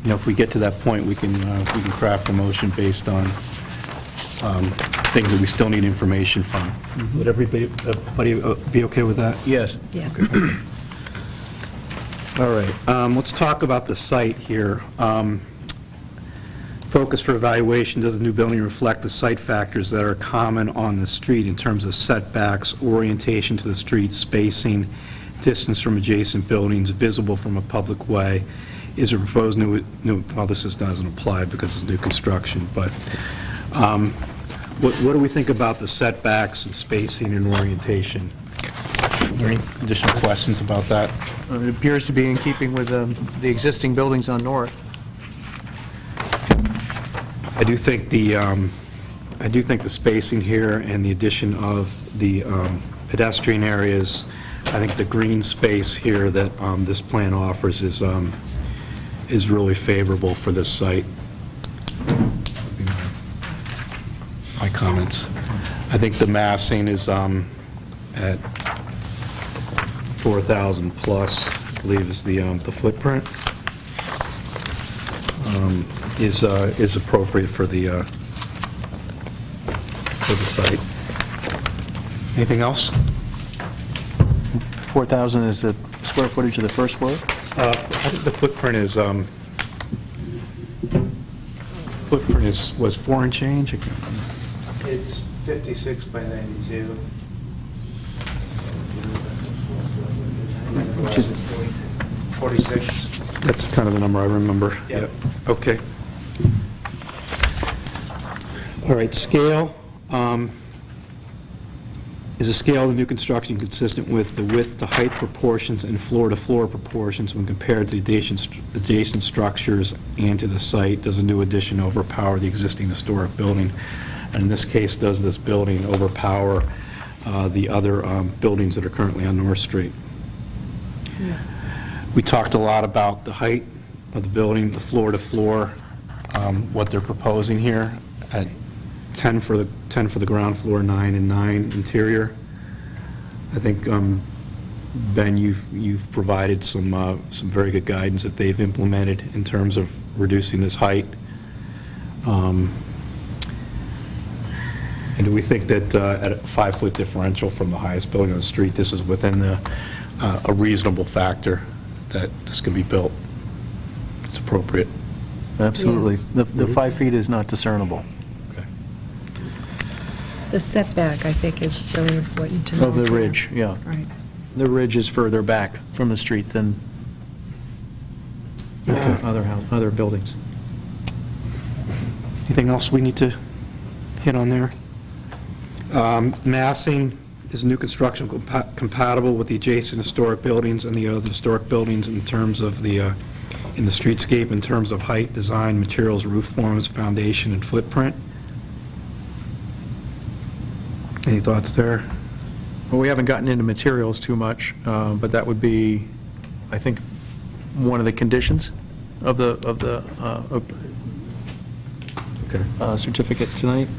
if we get to that point, we can craft a motion based on things that we still need information from. Would everybody be okay with that? Yes. Yeah. All right, let's talk about the site here. Focus for evaluation, does the new building reflect the site factors that are common on the street in terms of setbacks, orientation to the street, spacing, distance from adjacent buildings, visible from a public way? Is a proposed new, well, this doesn't apply because it's new construction, but what do we think about the setbacks and spacing and orientation? Are there any additional questions about that? It appears to be in keeping with the existing buildings on North. I do think the spacing here and the addition of the pedestrian areas, I think the green space here that this plan offers is really favorable for this site. My comments. I think the massing is at 4,000 plus, I believe is the footprint. Is appropriate for the site. Anything else? 4,000 is the square footage of the first floor? I think the footprint was 4 and change. I can't remember. It's 56 by 92. Which is 46. That's kind of the number I remember. Yep. Okay. All right, scale. Is the scale of the new construction consistent with the width to height proportions and floor to floor proportions when compared to the adjacent structures and to the site? Does a new addition overpower the existing historic building? And in this case, does this building overpower the other buildings that are currently on North Street? Yeah. We talked a lot about the height of the building, the floor to floor, what they're proposing here at 10 for the ground floor, 9 and 9 interior. I think, Ben, you've provided some very good guidance that they've implemented in terms of reducing this height. And do we think that at a 5-foot differential from the highest building on the street, this is within a reasonable factor that this can be built? It's appropriate. Absolutely. Yes. The 5 feet is not discernible. The setback, I think, is really important to know. Of the ridge, yeah. Right. The ridge is further back from the street than other buildings. Anything else we need to hit on there? Massing, is new construction compatible with the adjacent historic buildings and the other historic buildings in terms of in the streetscape, in terms of height, design, materials, roof forms, foundation, and footprint? Any thoughts there? Well, we haven't gotten into materials too much, but that would be, I think, one of the conditions of the certificate tonight.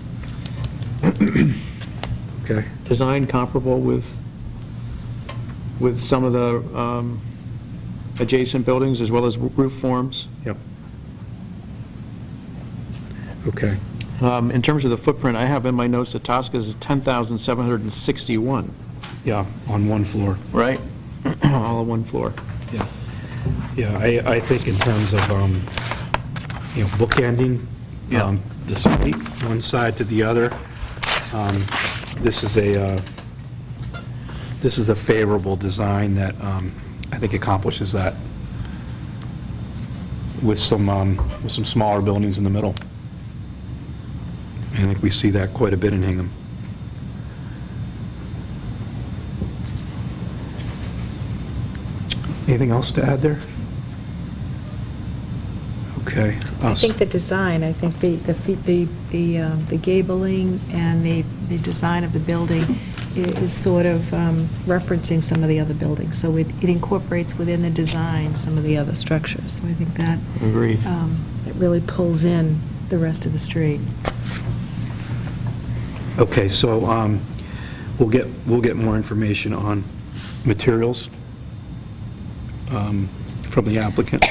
Okay. Design comparable with some of the adjacent buildings as well as roof forms. Yep. Okay. In terms of the footprint, I have in my notes that Tosca's is 10,761. Yeah, on one floor. Right? All on one floor. Yeah. Yeah, I think in terms of, bookending the street, one side to the other, this is a favorable design that I think accomplishes that with some smaller buildings in the middle. I think we see that quite a bit in Hingham. Anything else to add there? Okay. I think the design, I think the gabling and the design of the building is sort of referencing some of the other buildings. So it incorporates within the design some of the other structures. So I think that Agreed. It really pulls in the rest of the street. Okay, so we'll get more information on materials from the applicant.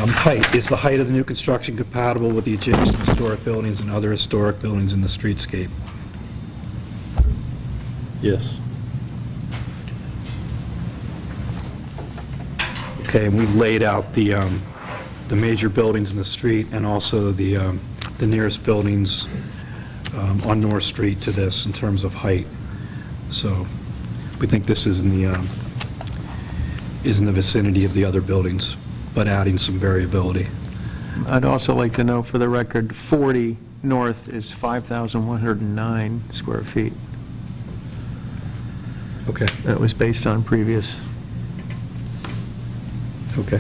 Height, is the height of the new construction compatible with the adjacent historic buildings and other historic buildings in the streetscape? Yes. Okay, and we've laid out the major buildings in the street and also the nearest buildings on North Street to this in terms of height. So we think this is in the vicinity of the other buildings, but adding some variability. I'd also like to know for the record, 40 North is 5,109 square feet. Okay. That was based on previous. Okay.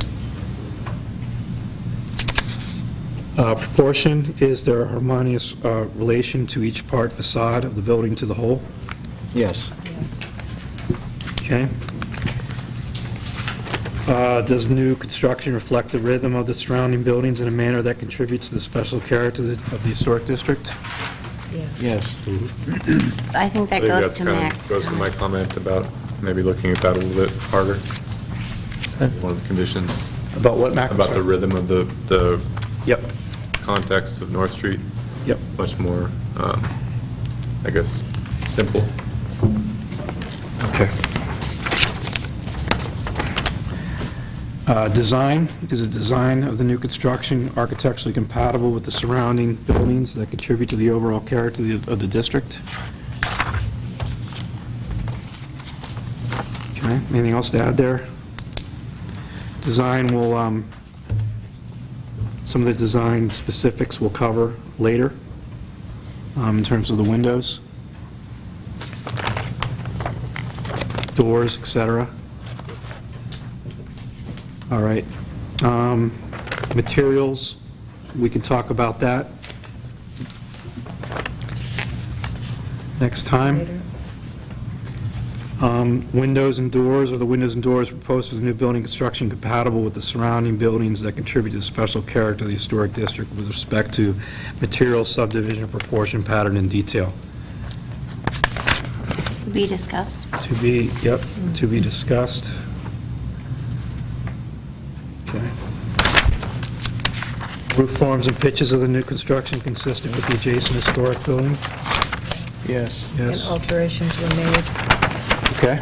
Proportion, is there a harmonious relation to each part facade of the building to the whole? Yes. Okay. Does new construction reflect the rhythm of the surrounding buildings in a manner that contributes to the special character of the historic district? Yes. I think that I think goes that's to kind of Max. goes to my comment about maybe looking at that a little bit harder. One of the conditions. About what, Max? About the rhythm of the Yep. context of North Street. Yep. Much more, I guess, simple. Okay. Design, is the design of the new construction architecturally compatible with the surrounding buildings that contribute to the overall character of the district? Okay, anything else to add there? Design will, some of the design specifics we'll cover later in terms of the windows, doors, etc. All right. Materials, we can talk about that next time. Windows and doors, are the windows and doors proposed for the new building construction compatible with the surrounding buildings that contribute to the special character of the historic district with respect to material, subdivision, proportion, pattern, and detail? To be discussed. To be, yep, to be discussed. Okay. Roof forms and pitches of the new construction consistent with the adjacent historic building? Yes. Yes. And alterations were made. Okay.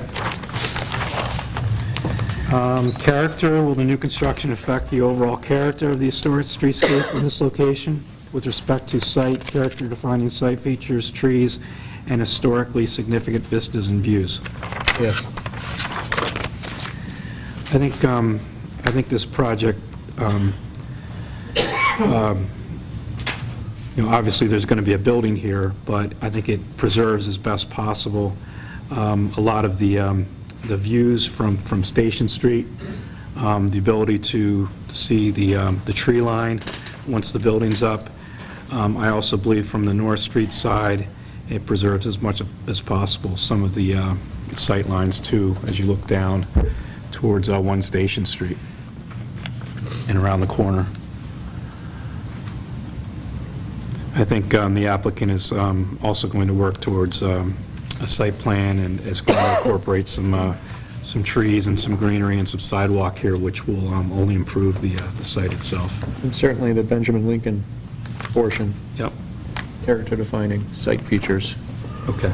Character, will the new construction affect the overall character of the historic streetscape in this location with respect to site, character-defining site features, trees, and historically significant vistas and views? Yes. I think this project, obviously there's going to be a building here, but I think it preserves as best possible a lot of the views from Station Street, the ability to see the tree line once the building's up. I also believe from the North Street side, it preserves as much as possible some of the sight lines too, as you look down towards 1 Station Street and around the corner. I think the applicant is also going to work towards a site plan and is going to incorporate some trees and some greenery and some sidewalk here, which will only improve the site itself. And certainly the Benjamin Lincoln portion. Yep. Character-defining site features. Okay.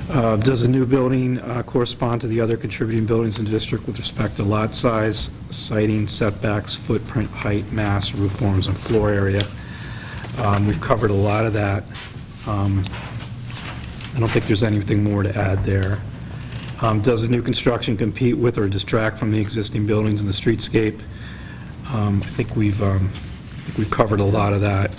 Does the new building correspond to the other contributing buildings in the district with respect to lot size, siting, setbacks, footprint, height, mass, roof forms, and floor area? We've covered a lot of that. I don't think there's anything more to add there. Does the new construction compete with or distract from the existing buildings in the streetscape? I think we've covered a lot of that.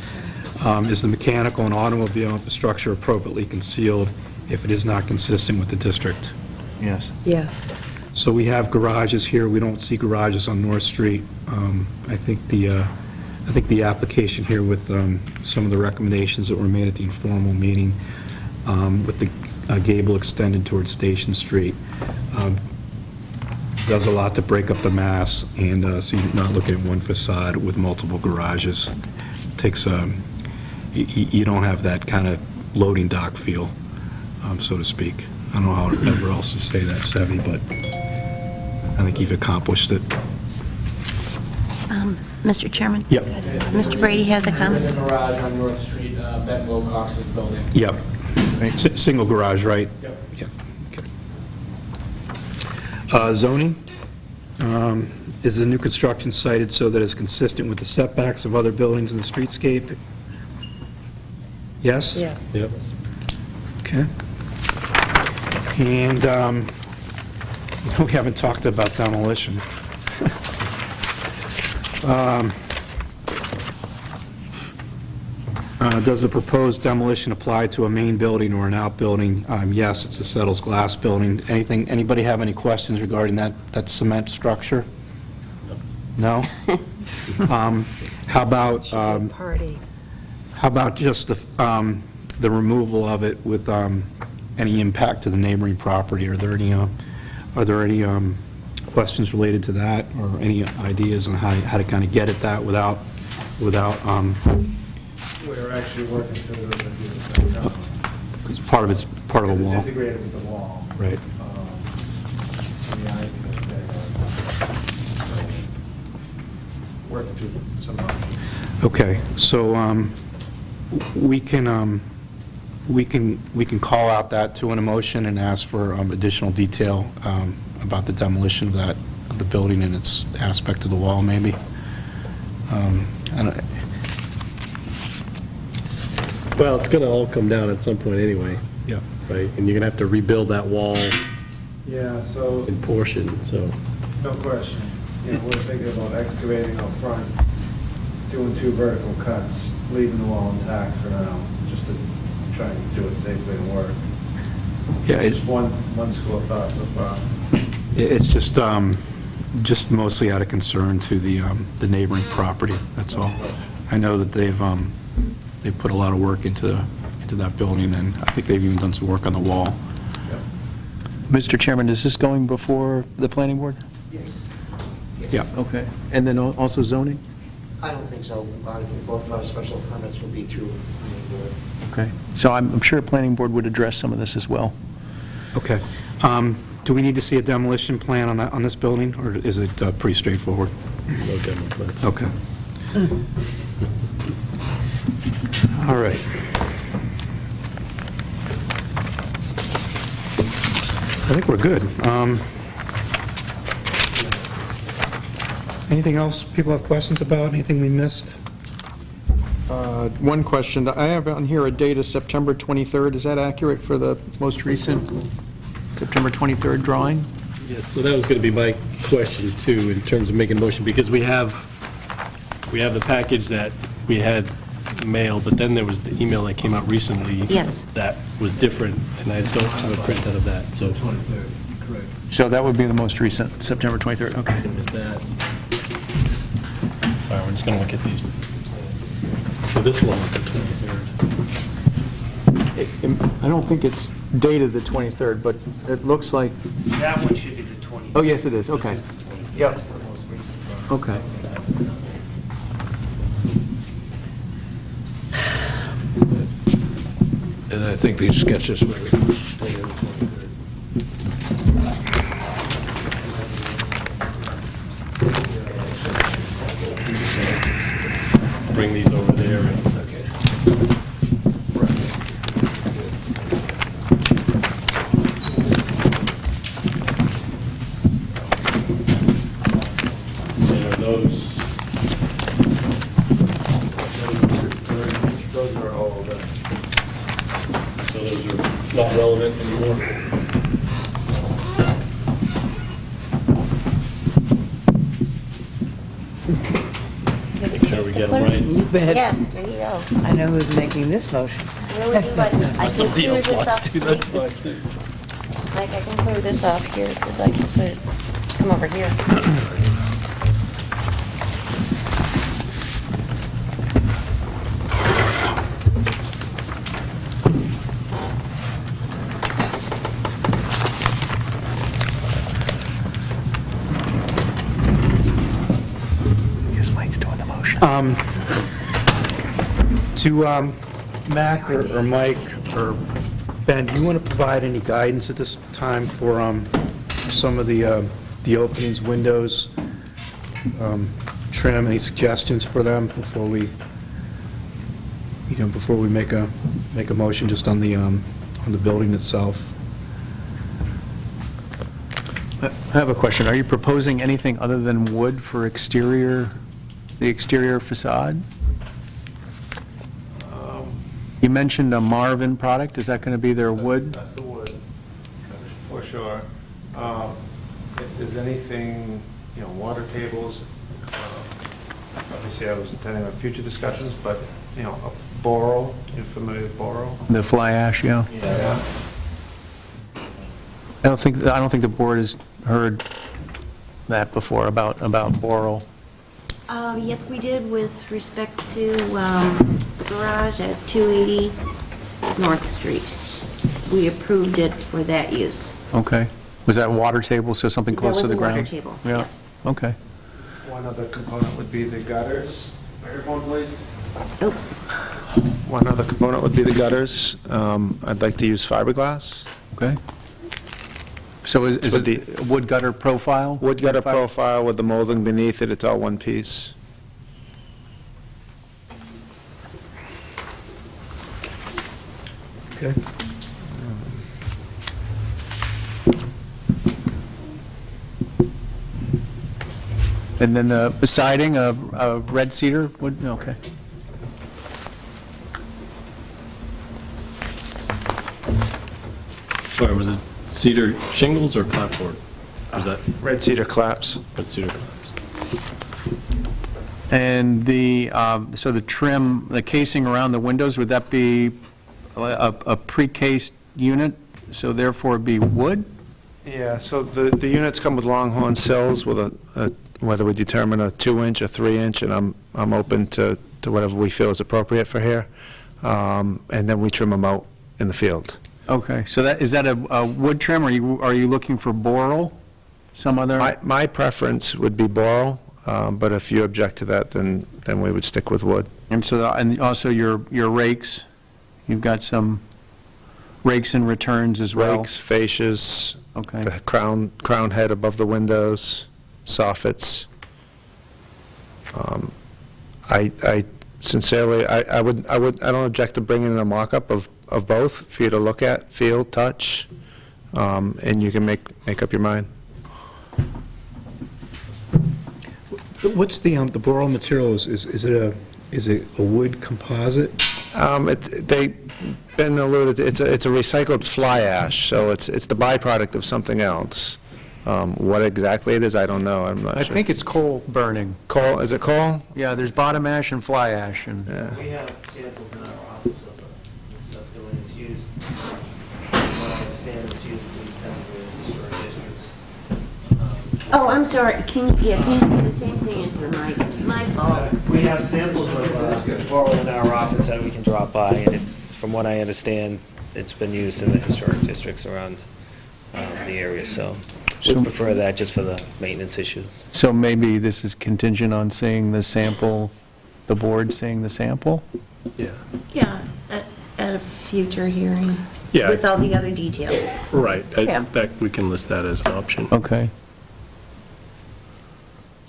Is the mechanical and automobile infrastructure appropriately concealed if it is not consistent with the district? Yes. Yes. So we have garages here. We don't see garages on North Street. I think the application here with some of the recommendations that were made at the informal meeting with the gable extended towards Station Street does a lot to break up the mass, and so you're not looking at one facade with multiple garages. Takes you don't have that kind of loading dock feel, so to speak. I don't know how ever else to say that, Sevy, but I think you've accomplished it. Mr. Chairman? Yep. Mr. Brady has a comment? There's a garage on North Street, Ben Wilcox's building. Yep. Single garage, right? Yep. Okay. Zoning, is the new construction cited so that it's consistent with the setbacks of other buildings in the streetscape? Yes? Yes. Yep. Okay. And we haven't talked about demolition. Does the proposed demolition apply to a main building or an outbuilding? Yes, it's a Settles glass building. Anybody have any questions regarding that cement structure? No? How about just the removal of it with any impact to the neighboring property? Are there any questions related to that, or any ideas on how to kind of get at that without We're actually working through the review. it's part of a wall. It's integrated with the wall. Right. The idea is that, working through some options. Okay, so we can call out that to an emotion and ask for additional detail about the demolition of the building and its aspect of the wall, maybe. Well, it's going to all come down at some point anyway. Yeah. Right, and you're going to have to rebuild that wall Yeah, so, in portion, so. no question. We're thinking about excavating out front, doing 2 vertical cuts, leaving the wall intact for now, just to try and do it safely and work. Yeah, Just one school of thought so far. It's just mostly out of concern to the neighboring property, that's all. I know that they've put a lot of work into that building, and I think they've even done some work on the wall. Mr. Chairman, is this going before the planning board? Yes. Yeah. Okay. And then also zoning? I don't think so. I think both of our special permits will be through planning board. Okay. So I'm sure planning board would address some of this as well. Okay. Do we need to see a demolition plan on this building, or is it pretty straightforward? No demo plan. Okay. All right. I think we're good. Anything else people have questions about? Anything we missed? One question. I have on here a date of September 23rd. Is that accurate for the most recent September 23rd drawing? Yes, so that was going to be my question too, in terms of making a motion, because we have the package that we had mailed, but then there was the email that came out recently. Yes. That was different, and I don't have a printout of that, so. 23rd, correct. So that would be the most recent, September 23rd. Okay. It was that. Sorry, we're just going to look at these. So this one was the 23rd. I don't think it's dated the 23rd, but it looks like, That one should be the 20th. oh, yes, it is. Okay. Yep. That's the most recent. Okay. And I think these sketches were dated the 23rd. Bring these over there. Those are all the... So those are not relevant anymore? Sure we get them right. You bet. Yeah, there you go. I know who's making this motion. Where would you like? I can Somebody clear else this wants up. to, that's fine too. Mike, I can clear this off here if you'd like to put it, come over here. Yes, Mike's doing the motion. To Mac or Mike or Ben, do you want to provide any guidance at this time for some of the openings, windows, trim, any suggestions for them before we, before we make a motion just on the building itself? I have a question. Are you proposing anything other than wood for the exterior facade? You mentioned a Marvin product. Is that going to be their wood? That's the wood, for sure. If there's anything, water tables, obviously I was attending our future discussions, but, a boral, you're familiar with boral? The fly ash, yeah. Yeah. I don't think the board has heard that before about boral. Yes, we did with respect to the garage at 280 North Street. We approved it for that use. Okay. Was that water table, so something That close to was the a water ground? table, Yeah. yes. Okay. One other component would be the gutters. Microphone, please. Oh. One other component would be the gutters. I'd like to use fiberglass. Okay. So is it the wood gutter profile? Wood gutter profile with the molding beneath it, it's all one piece. Okay. And then the siding, a red cedar wood? Okay. Sorry, was it cedar shingles or clapboard? Was that? Red cedar claps. Red cedar claps. And so the trim, the casing around the windows, would that be a pre-cased unit, so therefore it'd be wood? Yeah, so the units come with longhorn sills with whether we determine a 2-inch, a 3-inch, and I'm open to whatever we feel is appropriate for here. And then we trim them out in the field. Okay, so is that a wood trim, or are you looking for boral? Some other? My preference would be boral, but if you object to that, then we would stick with wood. And so, and also your rakes, you've got some rakes and returns as well? Rakes, fascias, okay. The crown head above the windows, soffits. I sincerely, I don't object to bringing in a mock-up of both for you to look at, feel, touch, and you can make up your mind. What's the boral material? Is it a wood composite? They've been alluded to, it's a recycled fly ash, so it's the byproduct of something else. What exactly it is, I don't know. I'm not sure. I think it's coal burning. Coal? Is it coal? Yeah, there's bottom ash and fly ash. And We have samples in our office of the stuff when it's used. From what I understand, it's used in extensively in historic districts. Oh, I'm sorry, can you say the same thing into the mic? My fault. We have samples of boral in our office that we can drop by, and it's, from what I understand, it's been used in the historic districts around the area, so we prefer that just for the maintenance issues. so maybe this is contingent on seeing the sample, the board seeing the sample? Yeah. Yeah, at a future hearing. Yeah. With all the other details. Right. Yeah. That we can list that as an option. Okay.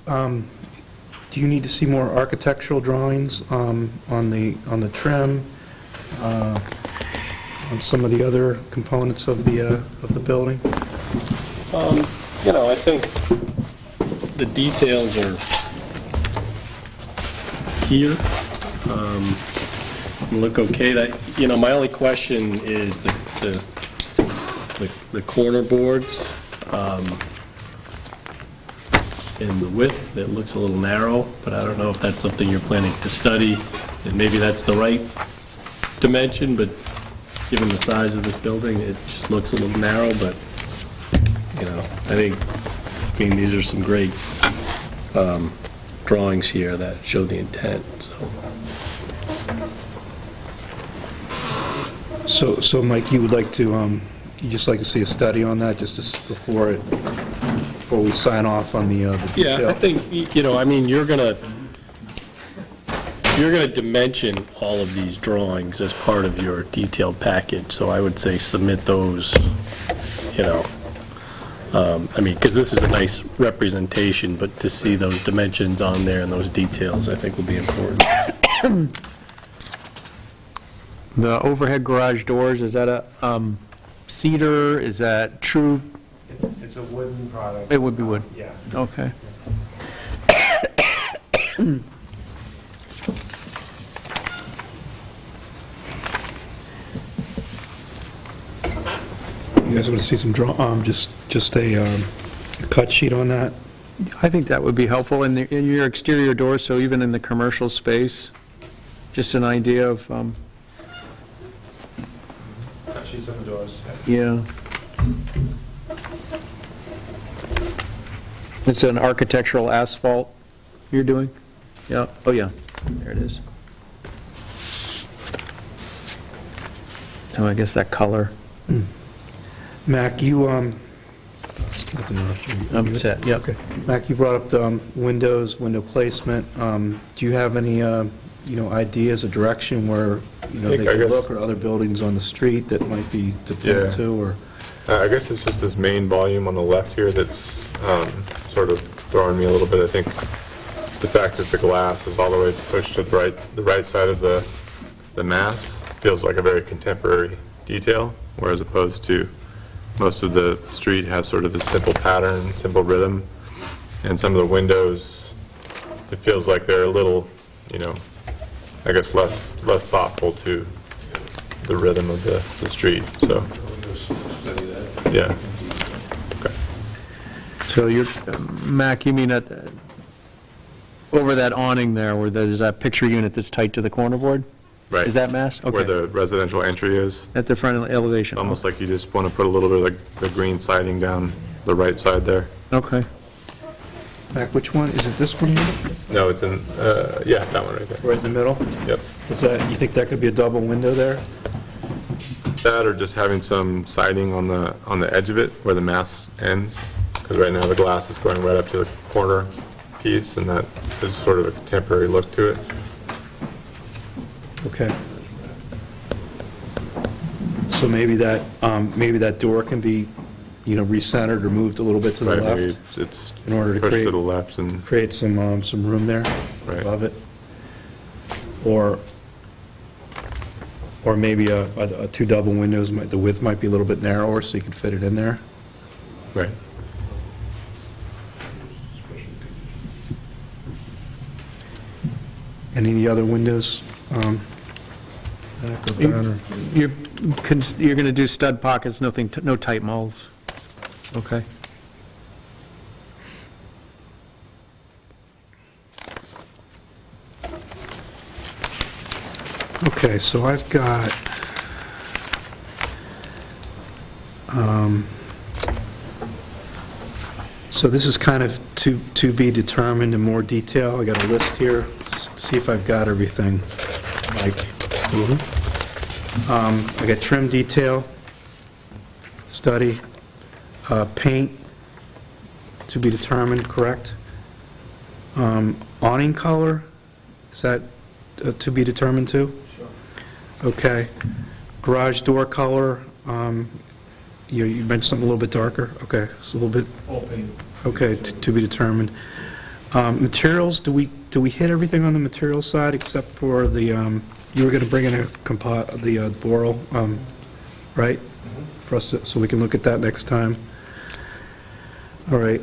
Do you need to see more architectural drawings on the trim, on some of the other components of the building? I think the details are here. Look okay. That, my only question is the corner boards. In the width, it looks a little narrow, but I don't know if that's something you're planning to study, and maybe that's the right dimension, but given the size of this building, it just looks a little narrow, but, these are some great drawings here that show the intent, so. So Mike, you would like to, you just like to see a study on that, just before we sign off on the detail? Yeah, I think, you're gonna dimension all of these drawings as part of your detailed package, so I would say submit those, I mean, because this is a nice representation, but to see those dimensions on there and those details, I think will be important. The overhead garage doors, is that a cedar? Is that true? It's a wooden product. It would be wood? Yeah. Okay. You guys want to see some just a cut sheet on that? I think that would be helpful in your exterior doors, so even in the commercial space, just an idea of, Cut sheets on the doors. yeah. It's an architectural asphalt you're doing? Yeah, oh yeah, there it is. So I guess that color. Mac, you, I'm set, yep. Okay. Mac, you brought up the windows, window placement. Do you have any, ideas or direction where, they I could guess- look, or other buildings on the street that might be to Yeah. point to, or? I guess it's just this main volume on the left here that's sort of throwing me a little bit. I think the fact that the glass is all the way pushed to the right side of the mass feels like a very contemporary detail, whereas opposed to most of the street has sort of this simple pattern, simple rhythm, and some of the windows, it feels like they're a little, I guess less thoughtful to the rhythm of the street, so. Yeah. Okay. So you're, Mac, you mean over that awning there, where there's that picture unit that's tight to the corner board? Right. Is that mass? Where Okay. the residential entry is. At the front of the elevation? Almost like you just want to put a little bit of the green siding down the right side there. Okay. Mac, which one? Is it this one here? No, it's in, yeah, that one right there. Right in the middle? Yep. You think that could be a double window there? That or just having some siding on the edge of it where the mass ends. Because right now the glass is going right up to the corner piece, and that is sort of a contemporary look to it. Okay. So maybe that door can be, recentered or moved a little bit to the Right, left? maybe it's in order to pushed create to the left and. Create some room there Right. above it? Or maybe a two double windows, the width might be a little bit narrower, so you could fit it in there? Right. Any of the other windows? Back or down, or- You're going to do stud pockets, no tight moles? Okay. Okay, so I've got, so this is kind of to be determined in more detail. I got a list here, see if I've got everything, Mike. I got trim detail, study, paint, to be determined, correct? Awning color, is that to be determined too? Okay. Garage door color, you mentioned something a little bit darker? Okay, so a little bit, All paint. okay, to be determined. Materials, do we hit everything on the material side except for the, you were going to bring in the boral, right? For us, so we can look at that next time. All right,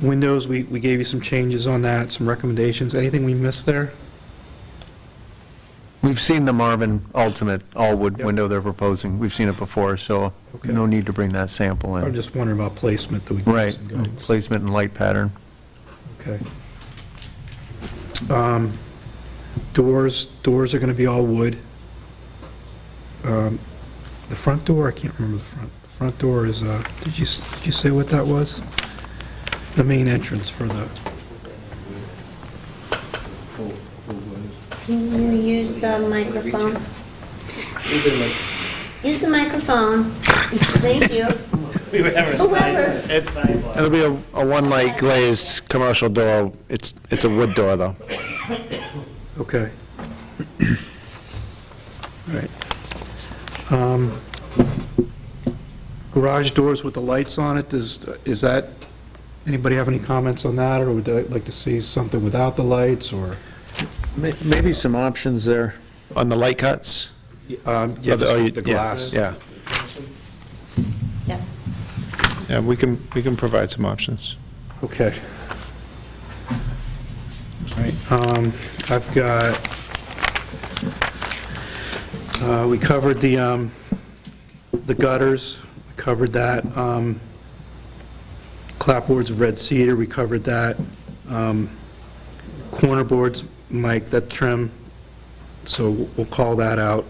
windows, we gave you some changes on that, some recommendations. Anything we missed there? We've seen the Marvin Ultimate all-wood Yep. window they're proposing. We've seen it before, so Okay. no need to bring that sample in. I'm just wondering about placement, that we give Right, some guidance. placement and light pattern. Okay. Doors are going to be all wood. The front door, I can't remember the front. The front door is, did you say what that was? The main entrance for the, Can you use the microphone? Use the microphone. Thank you. We were having a Whoever. It'll be a one-light glazed commercial door. It's a wood door, though. okay. All right. garage doors with the lights on it, is that, anybody have any comments on that, or would they like to see something without the lights, or? Maybe some options there. On the light cuts? Yeah, the glass. Yeah, Yes. yeah, we can provide some options. Okay. All right, I've got, we covered the gutters, we covered that. Clapboards of red cedar, we covered that. Corner boards, Mike, that trim, so we'll call that out.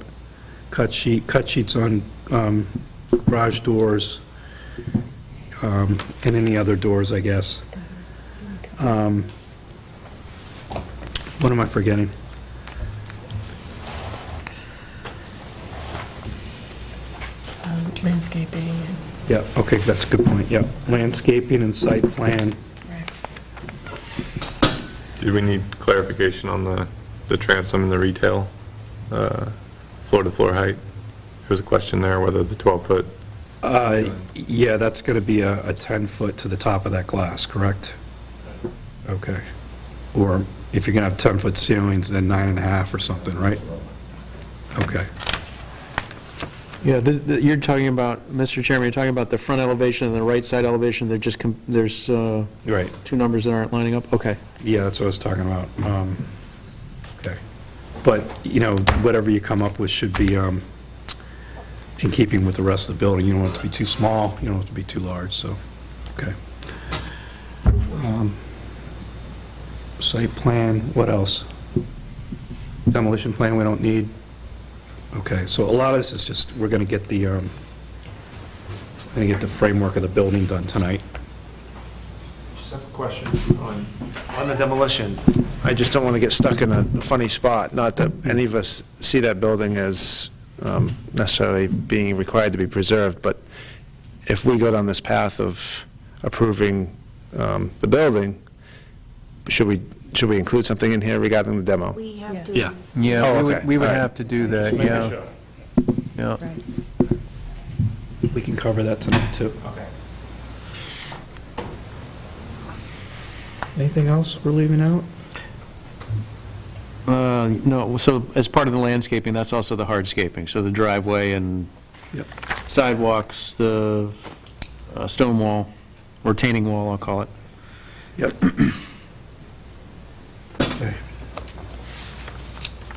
Cut sheets on garage doors, and any other doors, I guess. What am I forgetting? Landscaping. Yeah, okay, that's a good point, yeah. Landscaping and site plan. Do we need clarification on the transom and the retail floor-to-floor height? There was a question there whether the 12-foot. Yeah, that's going to be a 10-foot to the top of that glass, correct? Okay. Or if you're going to have 10-foot ceilings, then 9.5 or something, right? Okay. Yeah, you're talking about, Mr. Chairman, you're talking about the front elevation and the right side elevation, they're just, there's Right. two numbers that aren't lining up? Okay. Yeah, that's what I was talking about. Okay. But, you know, whatever you come up with should be in keeping with the rest of the building. You don't want it to be too small, you don't want it to be too large, so, okay. Site plan, what else? Demolition plan we don't need. Okay, so a lot of this is just, we're going to get the framework of the building done tonight. Just have a question on the demolition. I just don't want to get stuck in a funny spot. Not that any of us see that building as necessarily being required to be preserved, but if we go down this path of approving the building, should we include something in here regarding the demo? We have to. Yeah. Yeah, Oh, we would okay. All right. have to do that, Just making yeah. sure. Yeah. We can cover that tonight, too. Okay. Anything else we're leaving out? No, so as part of the landscaping, that's also the hardscaping, so the driveway and Yep. sidewalks, the stone wall, retaining wall, I'll call it. Yep. Okay.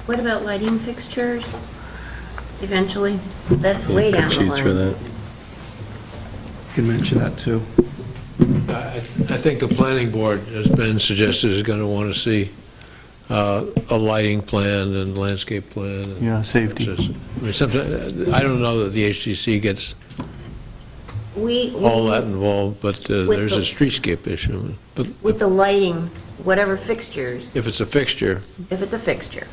What about lighting fixtures eventually? That's way down the line. You can mention that, too. I think the planning board has been suggested is going to want to see a lighting plan and landscape plan. and Yeah, safety. I mean, sometimes, I don't know that the HTC gets We, all that involved, but there's a the- streetscape issue. But with the lighting, whatever fixtures, if it's a fixture, if it's a fixture.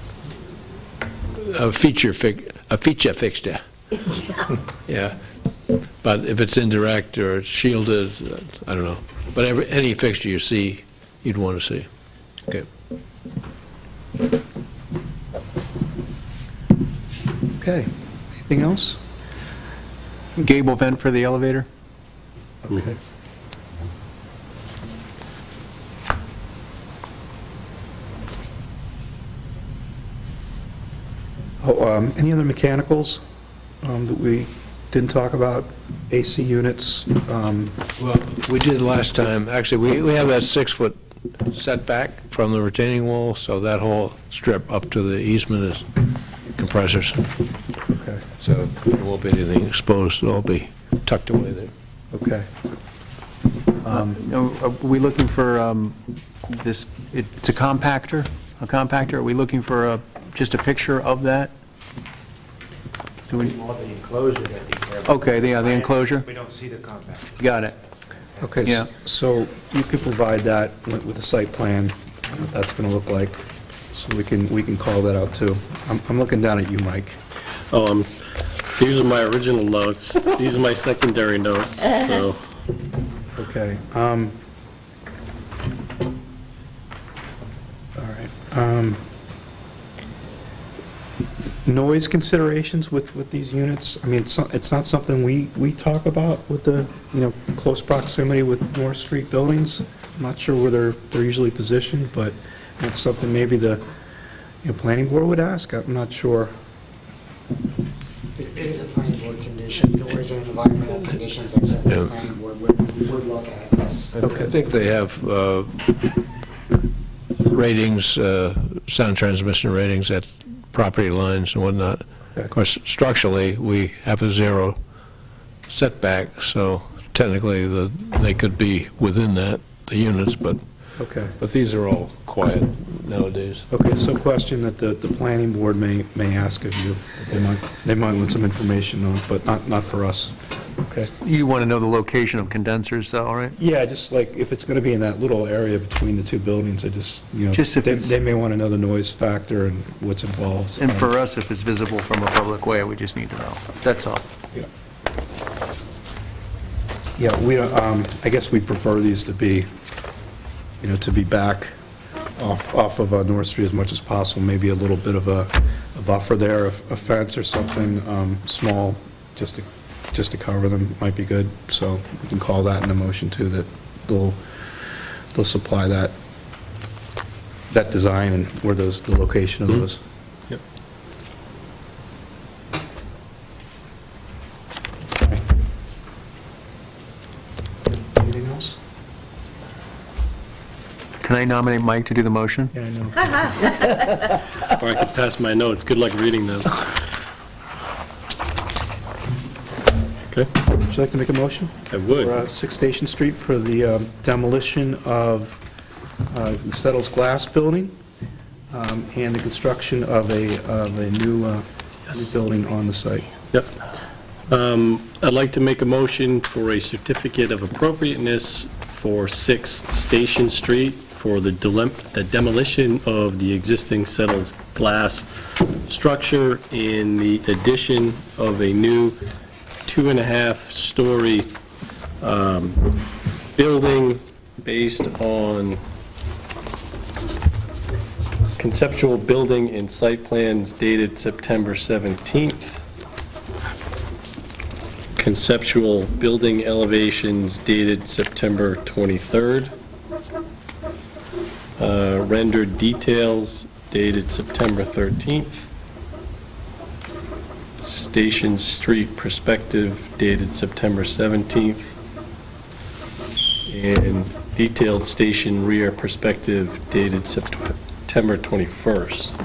a feature fixture, yeah. But if it's indirect or it's shielded, I don't know. But any fixture you see, you'd want to see. Okay. Okay. Anything else? Gable vent for the elevator? Okay. Oh, any other mechanicals that we didn't talk about? AC units? Well, we did last time. Actually, we have that 6-foot setback from the retaining wall, so that whole strip up to the easement is compressors. Okay. So there won't be anything exposed. It'll all be tucked away there. Okay. Are we looking for this, it's a compactor? Are we looking for just a picture of that? Do we? More the enclosure that you care about. Okay, the enclosure? We don't see the compact. Got it. Okay, Yeah. so you could provide that with the site plan, what that's going to look like, so we can call that out, too. I'm looking down at you, Mike. These are my original notes. These are my secondary notes, so. Okay. All right. noise considerations with these units? I mean, it's not something we talk about with the, close proximity with North Street buildings. I'm not sure where they're usually positioned, but it's something maybe the planning board would ask. I'm not sure. It is a planning board condition, noise and environmental conditions, I think the planning board would look at, yes. I think they have ratings, sound transmission ratings at property lines and whatnot. Of course, structurally, we have a 0 setback, so technically they could be within that, the units, but these are all quiet nowadays. Okay, so question that the planning board may ask of you. They might want some information on it, but not for us. Okay. You want to know the location of condensers, though, right? Yeah, just like if it's going to be in that little area between the two buildings, I just, Just if it's- they may want to know the noise factor and what's involved. And for us, if it's visible from a public way, we just need to know. That's all. Yeah, we don't, I guess we prefer these to be, to be back off of North Street as much as possible, maybe a little bit of a buffer there, a fence or something small, just to cover them might be good. So we can call that in the motion too, that they'll supply that design and where the location of those. Yep. Anything else? Can I nominate Mike to do the motion? Yeah, I know. Or I could pass my notes. Good luck reading them. Okay. Would you like to make a motion? I would. For 6 Station Street for the demolition of the Settles Glass Building and the construction of a new building on the site. Yep. I'd like to make a motion for a certificate of appropriateness for 6 Station Street for the demolition of the existing Settles Glass structure and the addition of a new 2.5-story building based on conceptual building and site plans dated September 17th. Conceptual building elevations dated September 23rd. Rendered details dated September 13th. Station Street perspective dated September 17th. And detailed station rear perspective dated September 21st.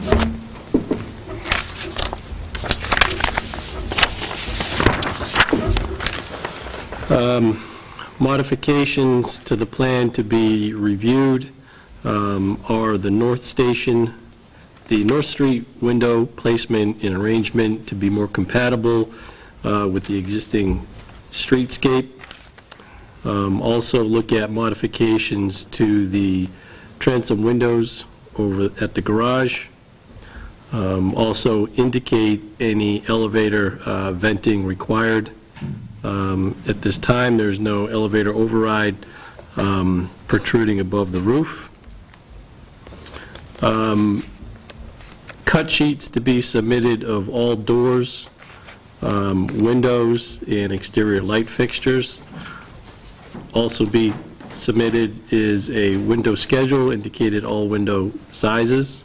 Modifications to the plan to be reviewed are the North Station, the North Street window placement and arrangement to be more compatible with the existing streetscape. Also look at modifications to the transom windows over at the garage. Also indicate any elevator venting required. At this time, there's no elevator override protruding above the roof. Cut sheets to be submitted of all doors, windows, and exterior light fixtures. Also be submitted is a window schedule, indicated all window sizes.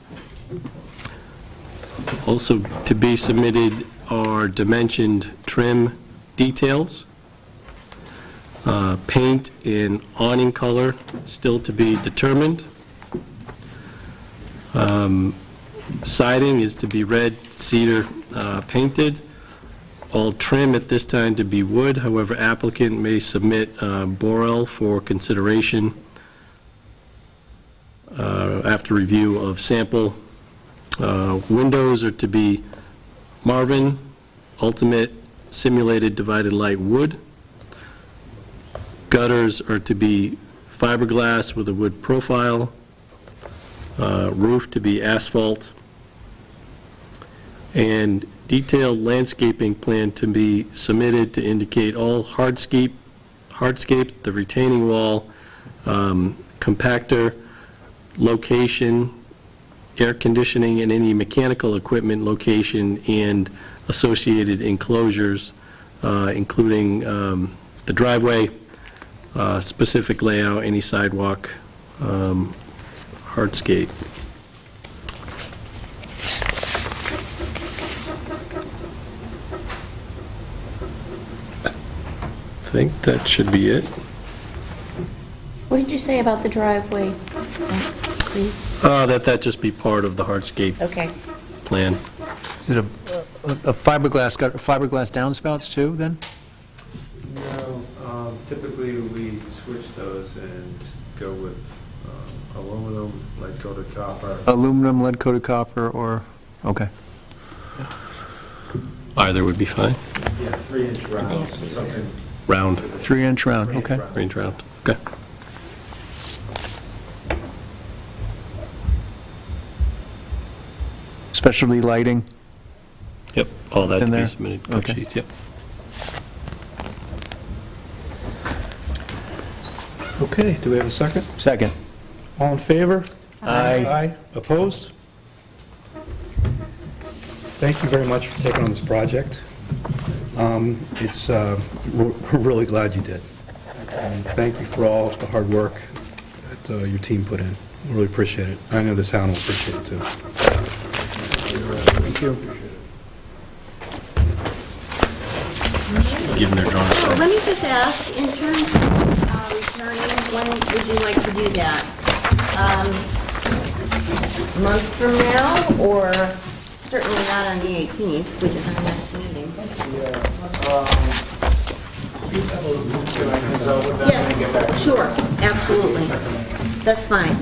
Also to be submitted are dimensioned trim details. Paint and awning color still to be determined. Siding is to be red cedar painted. All trim at this time to be wood. However, applicant may submit Borel for consideration after review of sample. Windows are to be Marvin, ultimate simulated divided light wood. Gutters are to be fiberglass with a wood profile. Roof to be asphalt. And detailed landscaping plan to be submitted to indicate all hardscape, the retaining wall, compactor, location, air conditioning and any mechanical equipment location and associated enclosures, including the driveway, specific layout, any sidewalk, hardscape. I think that should be it. What did you say about the driveway, please? That just be part of the hardscape Okay. plan. Is it a fiberglass, got fiberglass downspouts too, then? No, typically we switch those and go with aluminum, lead-coated copper. Aluminum, lead-coated copper, or, okay. Either would be fine. Yeah, 3-inch rounds, something. Round. 3-inch round, okay. 3-inch round, okay. Specialty lighting? Yep, all that In to be there? submitted, code Okay. sheets, yep. Okay, do we have a second? Second. All in favor? Aye. Aye. Opposed? Thank you very much for taking on this project. We're really glad you did. And thank you for all the hard work that your team put in. We really appreciate it. I know the town will appreciate it too. Thank you. Given their drawings. So let me just ask, in terms of returning, when would you like to do that? Months from now, or certainly not on the 18th, which is our next meeting? Yes, sure, absolutely. That's fine.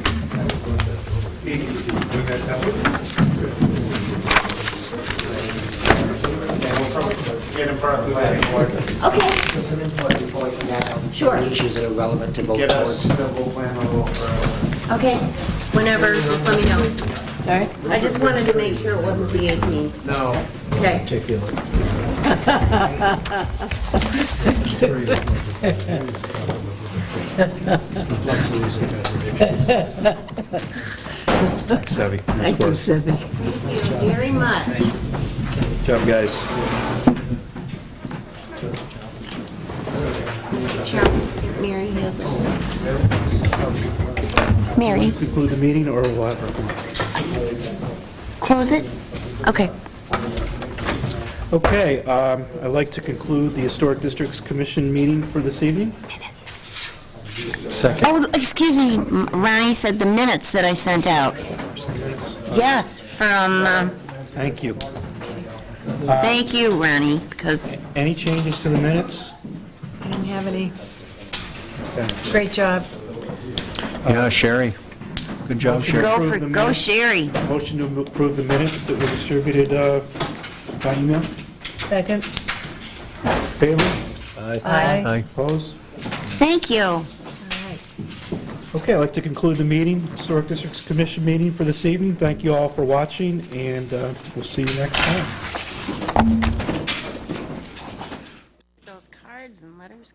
Get in front of the planning board. Okay. Just some input before we come back on Sure. the issues that are relevant to both Get a boards. simple plan a little further. Okay, whenever, just let me know. Sorry? I just wanted to make sure it wasn't the 18th. No. Okay. Thanks, Sevy. Nice Thank you, work. Sevy. Thank you very much. Good job, guys. Mr. Chairman, Mary has it. Mary, Conclude the meeting, or we'll have our... close it? Okay. Okay, I'd like to conclude the Historic Districts Commission meeting for this evening. Second. Oh, excuse me, Ronnie said the minutes that I sent out. Yes, from, Thank you. thank you, Ronnie, because Any changes to the minutes? I didn't have any. Okay. Great job. Yeah, Sherry. Good job, Sherry. go Sherry. Motion to approve the minutes that were distributed by email. Second. Favor? Aye. Aye. Opposed? Thank you. Okay, I'd like to conclude the meeting, Historic Districts Commission meeting for this evening. Thank you all for watching, and we'll see you next time. Those cards and letters.